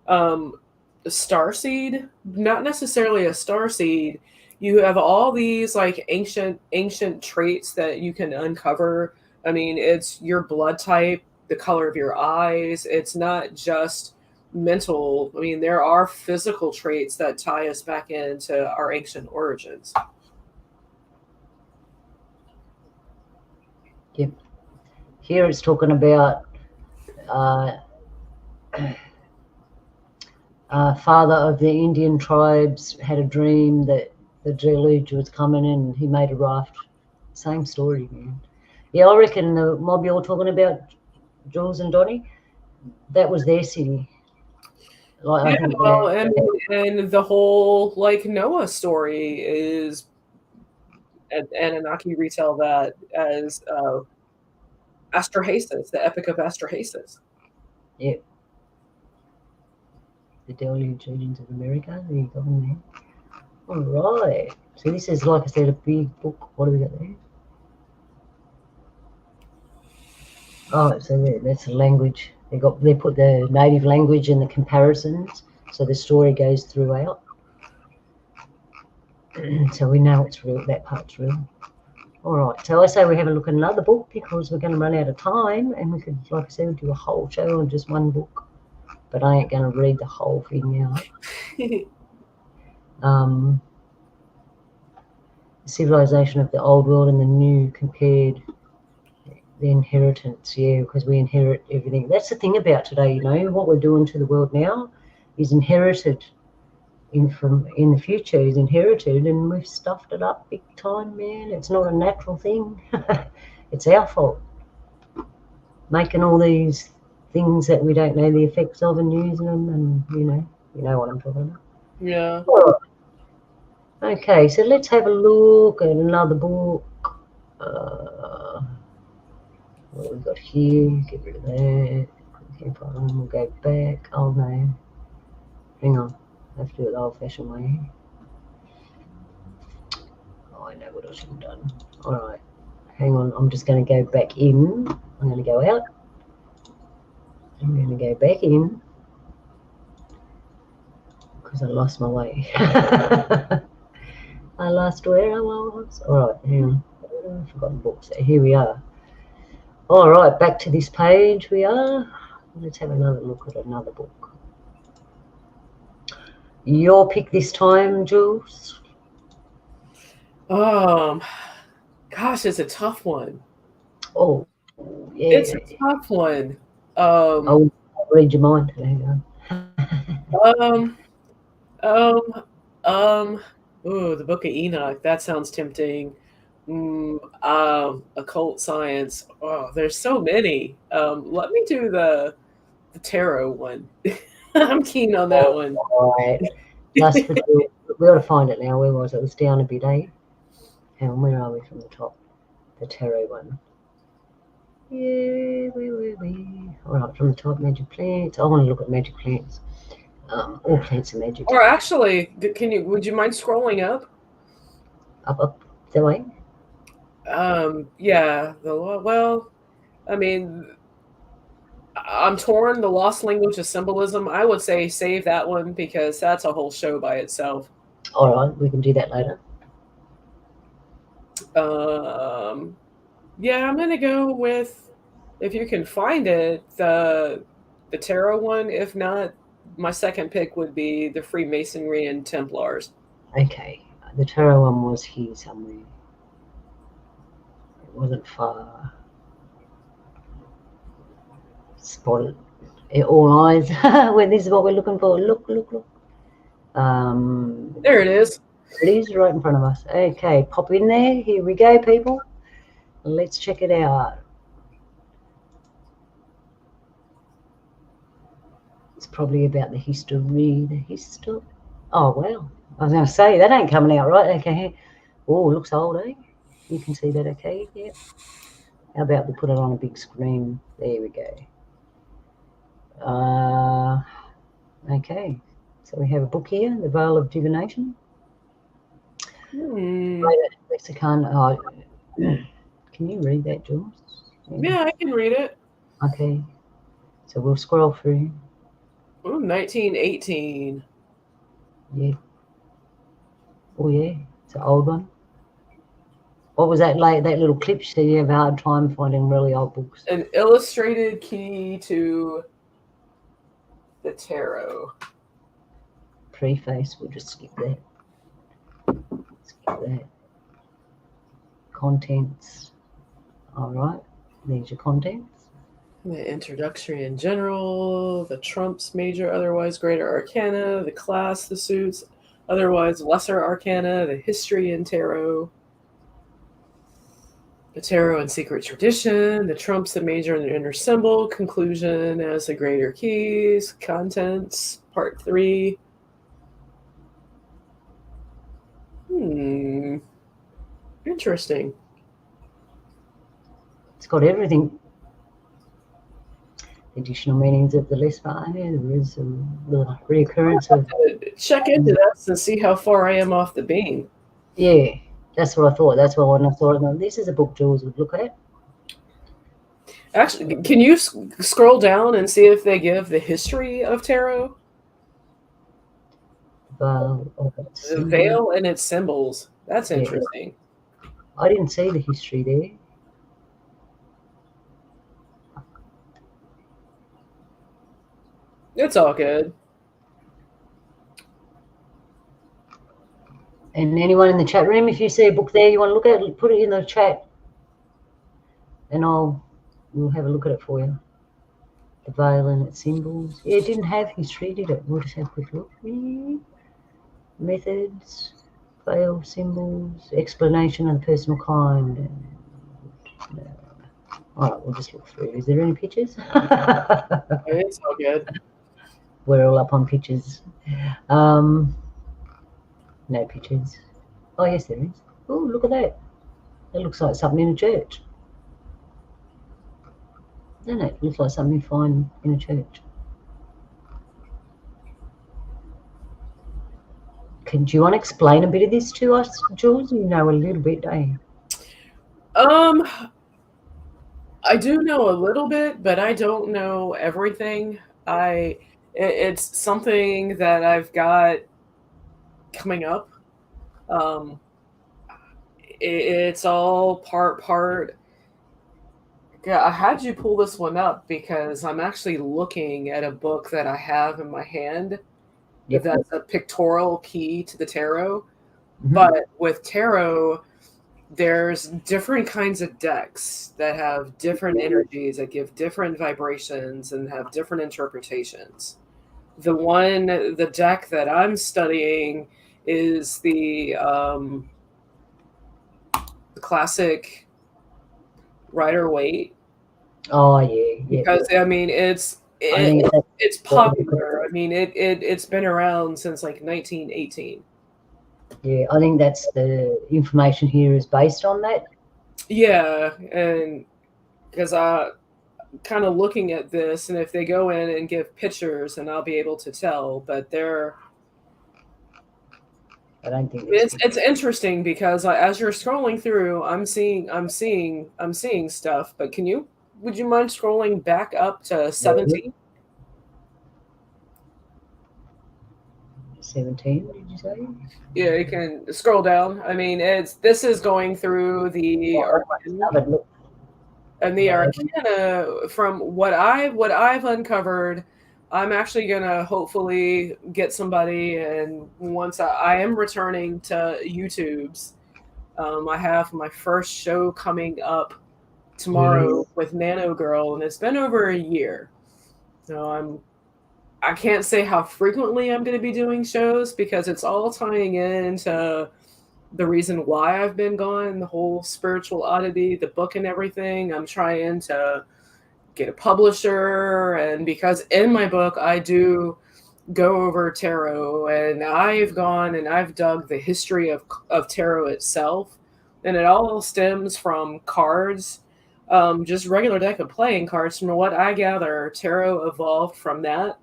Starseed, not necessarily a starseed. You have all these like ancient traits that you can uncover. I mean, it's your blood type, the color of your eyes. It's not just mental. I mean, there are physical traits that tie us back into our ancient origins. Yep. Here it's talking about father of the Indian tribes had a dream that the deluge was coming and he made a raft. Same story, man. Yeah, I reckon the mob you're talking about, Jules and Donnie, that was their city. Like, and the whole like Noah story is, Anunnaki retell that as Astrahasis, the Epic of Astrahasis. Yep. The Deluge Legends of America. There you go in there. All right. So this is, like I said, a big book. What do we got there? Oh, so that's the language. They put the native language and the comparisons, so the story goes throughout. So we know it's real. That part's real. All right. So I say we have a look at another book, because we're going to run out of time, and we could, like I said, do a whole show on just one book. But I ain't going to read the whole thing out. Civilization of the old world and the new compared. The inheritance, yeah, because we inherit everything. That's the thing about today, you know, what we're doing to the world now is inherited in the future is inherited, and we've stuffed it up big time, man. It's not a natural thing. It's our fault. Making all these things that we don't know the effects of and using them, and you know what I'm talking about. Yeah. All right. Okay, so let's have a look at another book. What we've got here, get rid of that. We'll go back. Oh no, hang on, I have to do it the old-fashioned way. Oh, I know what I should have done. All right, hang on, I'm just going to go back in. I'm going to go out. I'm going to go back in because I lost my way. I lost where I was. All right, hang on. I've forgotten books. Here we are. All right, back to this page we are. Let's have another look at another book. Your pick this time, Jules? Gosh, it's a tough one. Oh, yeah. It's a tough one. I'll read your mind. There you go. Ooh, the Book of Enoch. That sounds tempting. Occult science. Oh, there's so many. Let me do the tarot one. I'm keen on that one. All right. Last for Jules. We ought to find it now. Where was it? It was down a bit, eh? Hang on, where are we from the top? The tarot one. Yeah, where were we? All right, from the top, magic plants. I want to look at magic plants. All plants are magic. Or actually, would you mind scrolling up? Up that way? Yeah. Well, I mean, I'm torn. The Lost Language of Symbolism. I would say save that one because that's a whole show by itself. All right, we can do that later. Yeah, I'm gonna go with, if you can find it, the tarot one. If not, my second pick would be the Freemasonry and Templars. Okay, the tarot one was here somewhere. It wasn't far. Spotted. All eyes. Well, this is what we're looking for. Look. There it is. It is right in front of us. Okay, pop in there. Here we go, people. Let's check it out. It's probably about the history. Oh, well. I was going to say, that ain't coming out right. Okay. Oh, looks old, eh? You can see that okay? Yeah. How about we put it on a big screen? There we go. Okay. So we have a book here, The Veil of Divination. Lexicon. Oh, can you read that, Jules? Yeah, I can read it. Okay. So we'll scroll through. Ooh, 1918. Yeah. Oh, yeah. It's an old one. What was that like? That little clip? So you have a hard time finding really old books. An illustrated key to the tarot. Preface. We'll just skip that. Skip that. Contents. All right. There's your contents. The introductory in general, the trumps, major, otherwise greater arcana, the class, the suits, otherwise lesser arcana, the history in tarot, the tarot and secret tradition, the trumps, the major and the inner symbol, conclusion as the greater keys, contents, part 3. Interesting. It's got everything. Additional meanings of the less part. There is the reoccurrence of. Check into this and see how far I am off the beam. Yeah, that's what I thought. That's what when I saw it. This is a book Jules would look at. Actually, can you scroll down and see if they give the history of tarot? The veil and its symbols. That's interesting. I didn't see the history there. It's all good. And anyone in the chat room, if you see a book there you want to look at, put it in the chat, and we'll have a look at it for you. The veil and its symbols. Yeah, it didn't have history, did it? We'll just have a quick look. Methods, veil, symbols, explanation of the personal kind. All right, we'll just look through. Is there any pictures? It's all good. We're all up on pictures. No pictures. Oh, yes, there is. Oh, look at that. That looks like something in a church. Doesn't it? Looks like something you find in a church. Do you want to explain a bit of this to us, Jules? You know a little bit, don't you? I do know a little bit, but I don't know everything. It's something that I've got coming up. it's all part. Yeah, I had you pull this one up because I'm actually looking at a book that I have in my hand. Yep. That's a pictorial key to the tarot. But with tarot, there's different kinds of decks that have different energies, that give different vibrations and have different interpretations. The deck that I'm studying is the classic Rider-Waite. Oh yeah. Because I mean it's popular. I mean it's been around since like 1918. Yeah, I think that's the information here is based on that. Yeah, and because I kind of looking at this, and if they go in and give pictures, and I'll be able to tell. But I don't think it's interesting because as you're scrolling through, I'm seeing stuff. But would you mind scrolling back up to 17? 17, what did you say? Yeah, you can scroll down. I mean, this is going through the Arcana, and the Arcana. From what I've uncovered, I'm actually gonna hopefully get somebody, and once I am returning to YouTube's, I have my first show coming up tomorrow with Nano Girl, and it's been over a year. So I can't say how frequently I'm going to be doing shows because it's all tying into the reason why I've been gone, the whole spiritual oddity, the book and everything. I'm trying to get a publisher, and because in my book I do go over tarot, and I've gone and I've dug the history of tarot itself, and it all stems from cards, just regular deck of playing cards. From what I gather, tarot evolved from that.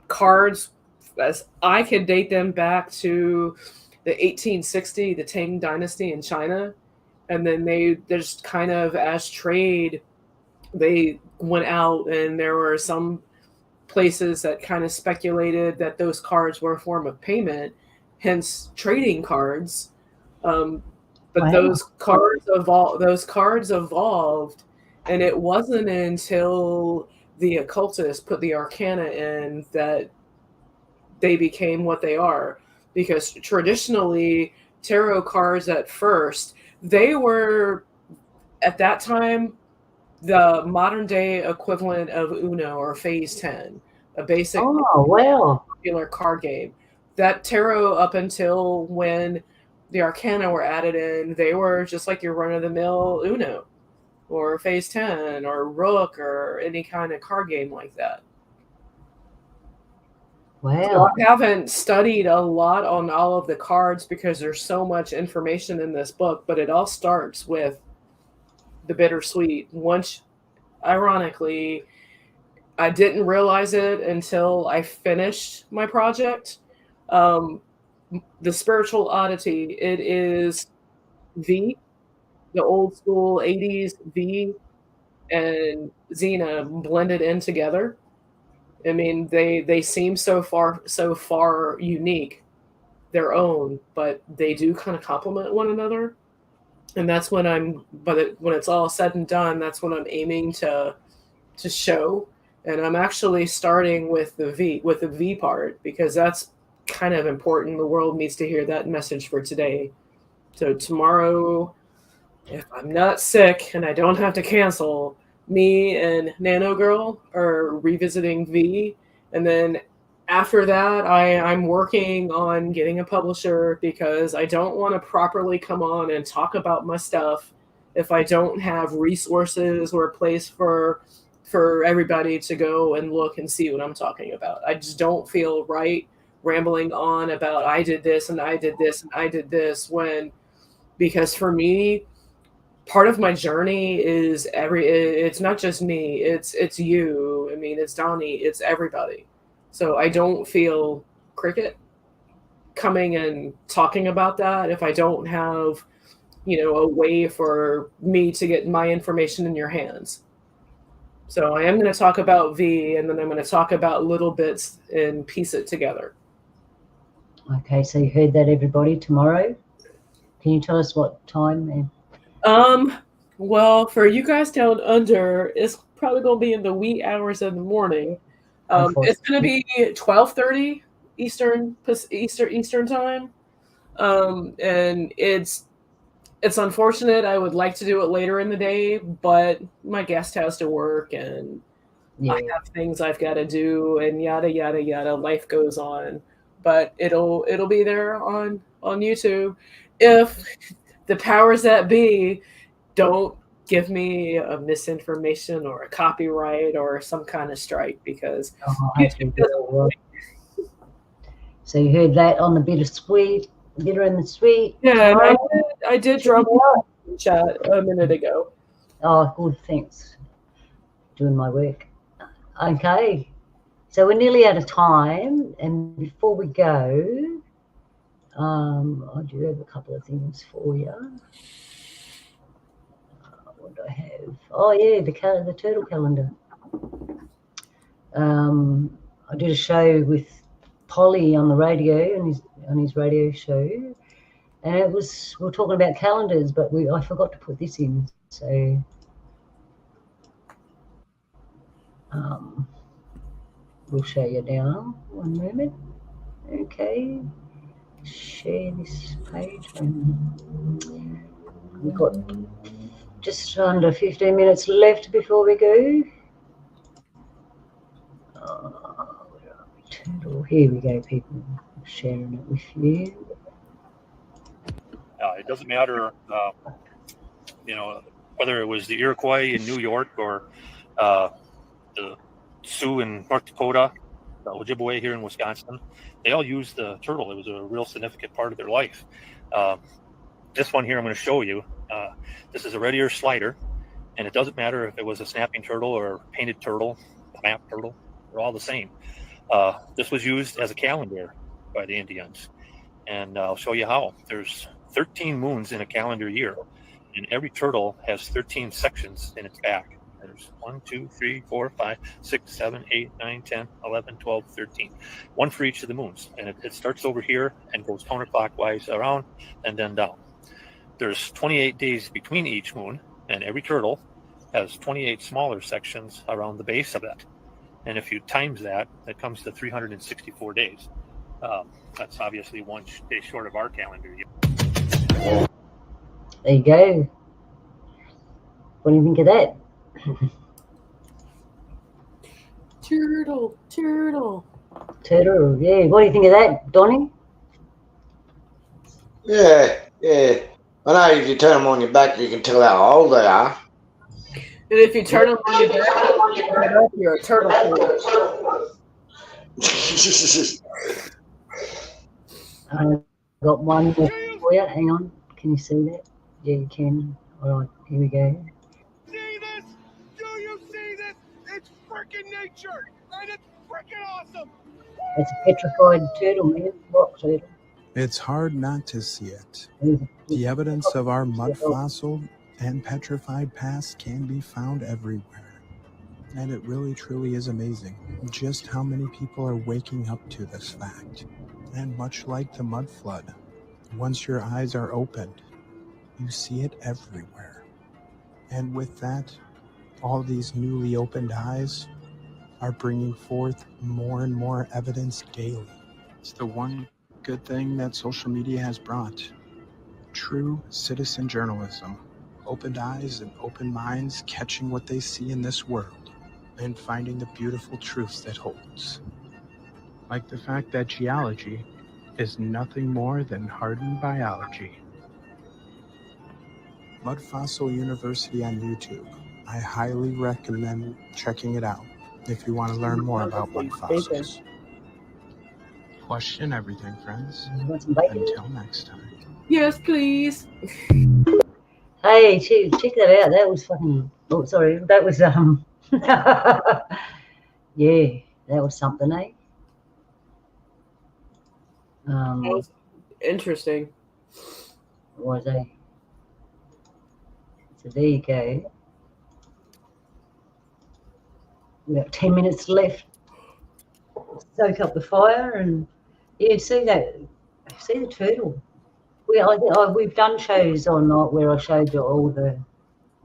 Cards, as I could date them back to the 1860, the Tang Dynasty in China, and then they just kind of as trade, they went out, and there were some places that kind of speculated that those cards were a form of payment, hence trading cards. But those cards evolved, and it wasn't until the occultists put the Arcana in that they became what they are. Because traditionally, tarot cards at first, they were, at that time, the modern day equivalent of Uno or Phase 10, a basic popular card game. That tarot, up until when the Arcana were added in, they were just like your run-of-the-mill Uno or Phase 10 or Rook or any kind of card game like that. Wow. So I haven't studied a lot on all of the cards because there's so much information in this book, but it all starts with the bittersweet. Once, ironically, I didn't realize it until I finished my project. The spiritual oddity, it is V, the old school 80s V and Xena blended in together. I mean, they seem so far unique, their own, but they do kind of complement one another. And that's when when it's all said and done, that's when I'm aiming to show. And I'm actually starting with the V part, because that's kind of important. The world needs to hear that message for today. So tomorrow, if I'm not sick and I don't have to cancel, me and Nano Girl are revisiting V. And then after that, I'm working on getting a publisher, because I don't want to properly come on and talk about my stuff if I don't have resources or a place for everybody to go and look and see what I'm talking about. I just don't feel right rambling on about I did this and I did this and I did this, because for me, part of my journey is it's not just me, it's you. I mean, it's Donnie, it's everybody. So I don't feel cricket coming and talking about that if I don't have, a way for me to get my information in your hands. So I am going to talk about V, and then I'm going to talk about little bits and piece it together. Okay, so you heard that, everybody. Tomorrow, Can you tell us what time? Then? Well, for you guys down under, it's probably going to be in the wee hours of the morning. It's going to be 12:30 Eastern time. And it's unfortunate. I would like to do it later in the day, but my guest has to work, and I have things I've got to do, and yada yada yada. Life goes on, but it'll be there on YouTube. If the powers that be don't give me a misinformation or a copyright or some kind of strike, because YouTube doesn't. So you heard that on the bitter and the sweet. Yeah, and I did drop a chat a minute ago. Oh, good, thanks. Doing my work. Okay, so we're nearly out of time, and before we go, I do have a couple of things for you. What do I have? Oh yeah, the turtle calendar. I did a show with Polly on the radio, on his radio show, and we were talking about calendars, but I forgot to put this in, so we'll show you now. One moment. Okay, share this page, and we've got just under 15 minutes left before we go. Here we go, people. I'm sharing it with you. It doesn't matter, whether it was the Iroquois in New York or the Sioux in North Dakota, the Ojibwe here in Wisconsin. They all used the turtle. It was a real significant part of their life. This one here I'm going to show you. This is a red ear slider, and it doesn't matter if it was a snapping turtle or a painted turtle, a map turtle. They're all the same. This was used as a calendar by the Indians, and I'll show you how. There's 13 moons in a calendar year, and every turtle has 13 sections in its back. There's 1, 2, 3, 4, 5, 6, 7, 8, 9, 10, 11, 12, 13. One for each of the moons, and it starts over here and goes counterclockwise around and then down. There's 28 days between each moon, and every turtle has 28 smaller sections around the base of it. And if you times that, it comes to 364 days. That's obviously 1 day short of our calendar year. There you go. What do you think of that? Turtle. Turtle, yeah. What do you think of that, Donnie? Yeah. I know if you turn them on your back, you can tell how old they are. And if you turn them on your back, you're a turtle. I've got one more for you. Hang on. Can you see that? Yeah, you can. All right, here we go. See this? Do you see this? It's freaking nature, and it's freaking awesome. It's a petrified turtle, man. Rock turtle. It's hard not to see it. The evidence of our mud fossil and petrified past can be found everywhere. And it really truly is amazing just how many people are waking up to this fact. And much like the mud flood, once your eyes are opened, you see it everywhere. And with that, all these newly opened eyes are bringing forth more and more evidence daily. It's the one good thing that social media has brought. True citizen journalism. Opened eyes and open minds catching what they see in this world and finding the beautiful truths that holds. Like the fact that geology is nothing more than hardened biology. Mud Fossil University on YouTube. I highly recommend checking it out if you want to learn more about mud fossils. Question everything, friends. Until next time. Yes, please. Hey, check that out. That was fucking. Oh, sorry. That was yeah, that was something, eh? That was interesting. What was that? So there you go. We got 10 minutes left. Soak up the fire and yeah, see the turtle. We've done shows on where I showed you all the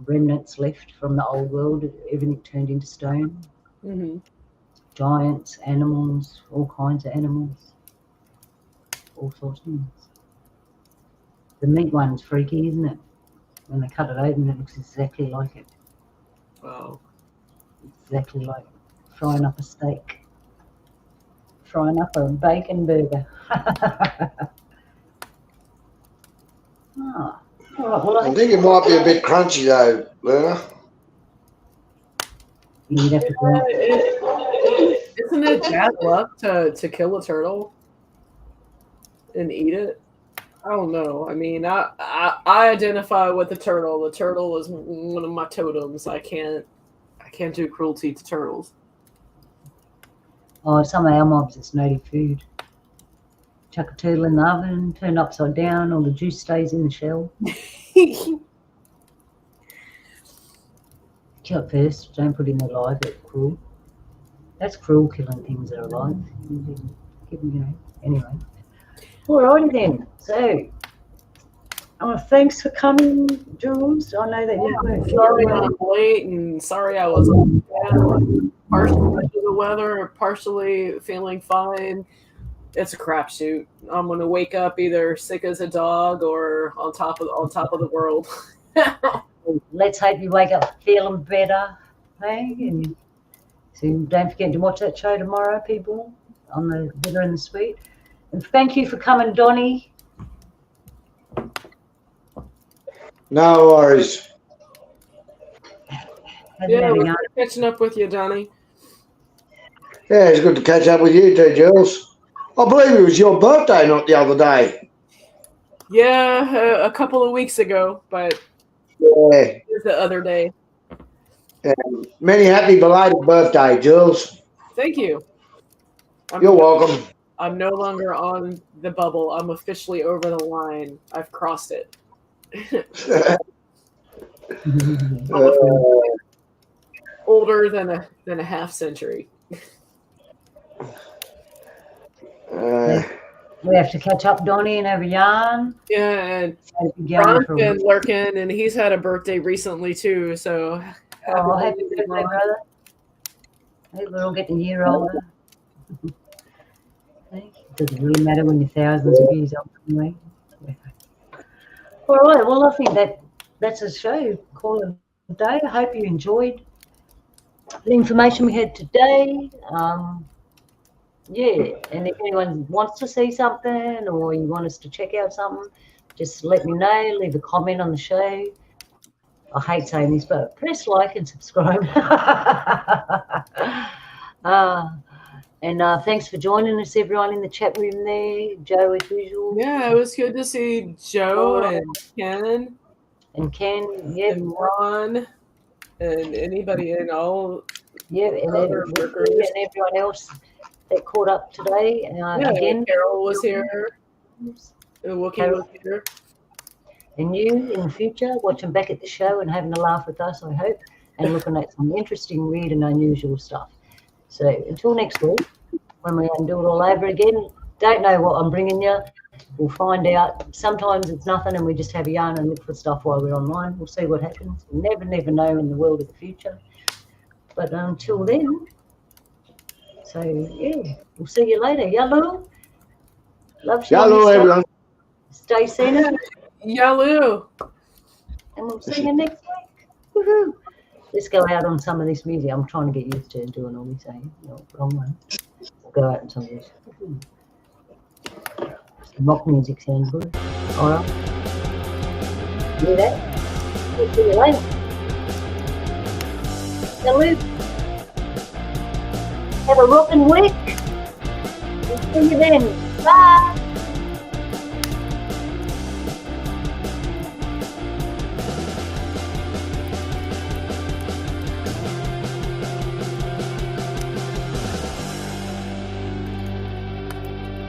remnants left from the old world. Everything turned into stone. Mm-hmm. Giants, animals, all kinds of animals, all sorts of things. The meat one's freaky, isn't it? When they cut it open, it looks exactly like it. Wow. Exactly like frying up a steak. Frying up a bacon burger. All right, well, I think it might be a bit crunchy though, Luna. You'd have to isn't it bad luck to kill a turtle and eat it? I don't know. I mean, I identify with the turtle. The turtle is one of my totems. I can't do cruelty to turtles. Oh, some of our mobs, it's native food. Chuck a turtle in the oven, turn upside down, all the juice stays in the shell. Kill it first, don't put it in alive, it's cruel. That's cruel, killing things that are alive. Anyway. Alrighty then, so thanks for coming, Jules. I know that you weren't. Sorry I'm late, and sorry I was partially due to the weather, partially feeling fine. It's a crapshoot. I'm gonna wake up either sick as a dog or on top of the world. Let's hope you wake up feeling better, hey? And so don't forget to watch that show tomorrow, people, on the Bitter and the Sweet. And thank you for coming, Donnie. No worries. Yeah, we're catching up with you, Donnie. Yeah, it's good to catch up with you too, Jules. I believe it was your birthday, not the other day. Yeah, a couple of weeks ago, but yeah, it was the other day. Many happy belated birthday, Jules. Thank you. You're welcome. I'm no longer on the bubble. I'm officially over the line. I've crossed it. Older than a half century. We have to catch up, Donnie, and have a yarn. Yeah, and Ron's been lurking, and he's had a birthday recently too. So happy birthday, brother! I hope we're all getting a year older. It doesn't really matter when you're thousands of years old, anyway. All right, well, I think that's a show. Call it a day. I hope you enjoyed the information we had today. Yeah, and if anyone wants to see something or you want us to check out something, just let me know. Leave a comment on the show. I hate saying this, but press like and subscribe. And thanks for joining us, everyone, in the chat room there. Joe, as usual. Yeah, it was good to see Joe and Ken. And Ken, yeah. And Ron. And anybody in all. Yeah, and everyone else that caught up today. Again, Carol was here. The Wookiee was here. And you, in the future, watching back at the show and having a laugh with us, I hope, and looking at some interesting, weird, and unusual stuff. So until next week, when we do it all over again, don't know what I'm bringing you. We'll find out. Sometimes it's nothing and we just have a yarn and look for stuff while we're online. We'll see what happens. We'll never know in the world of the future. But until then, so yeah, we'll see you later. Yalu. Love you. Yalu, everyone. Stay centered. Yalu. And we'll see you next week. Woohoo. Let's go out on some of this music. I'm trying to get used to doing all this, no, wrong one. We'll go out on some of this. Some rock music sounds good. All right. Do that. We'll see you later. Hello. Have a rockin' week. We'll see you then. Bye.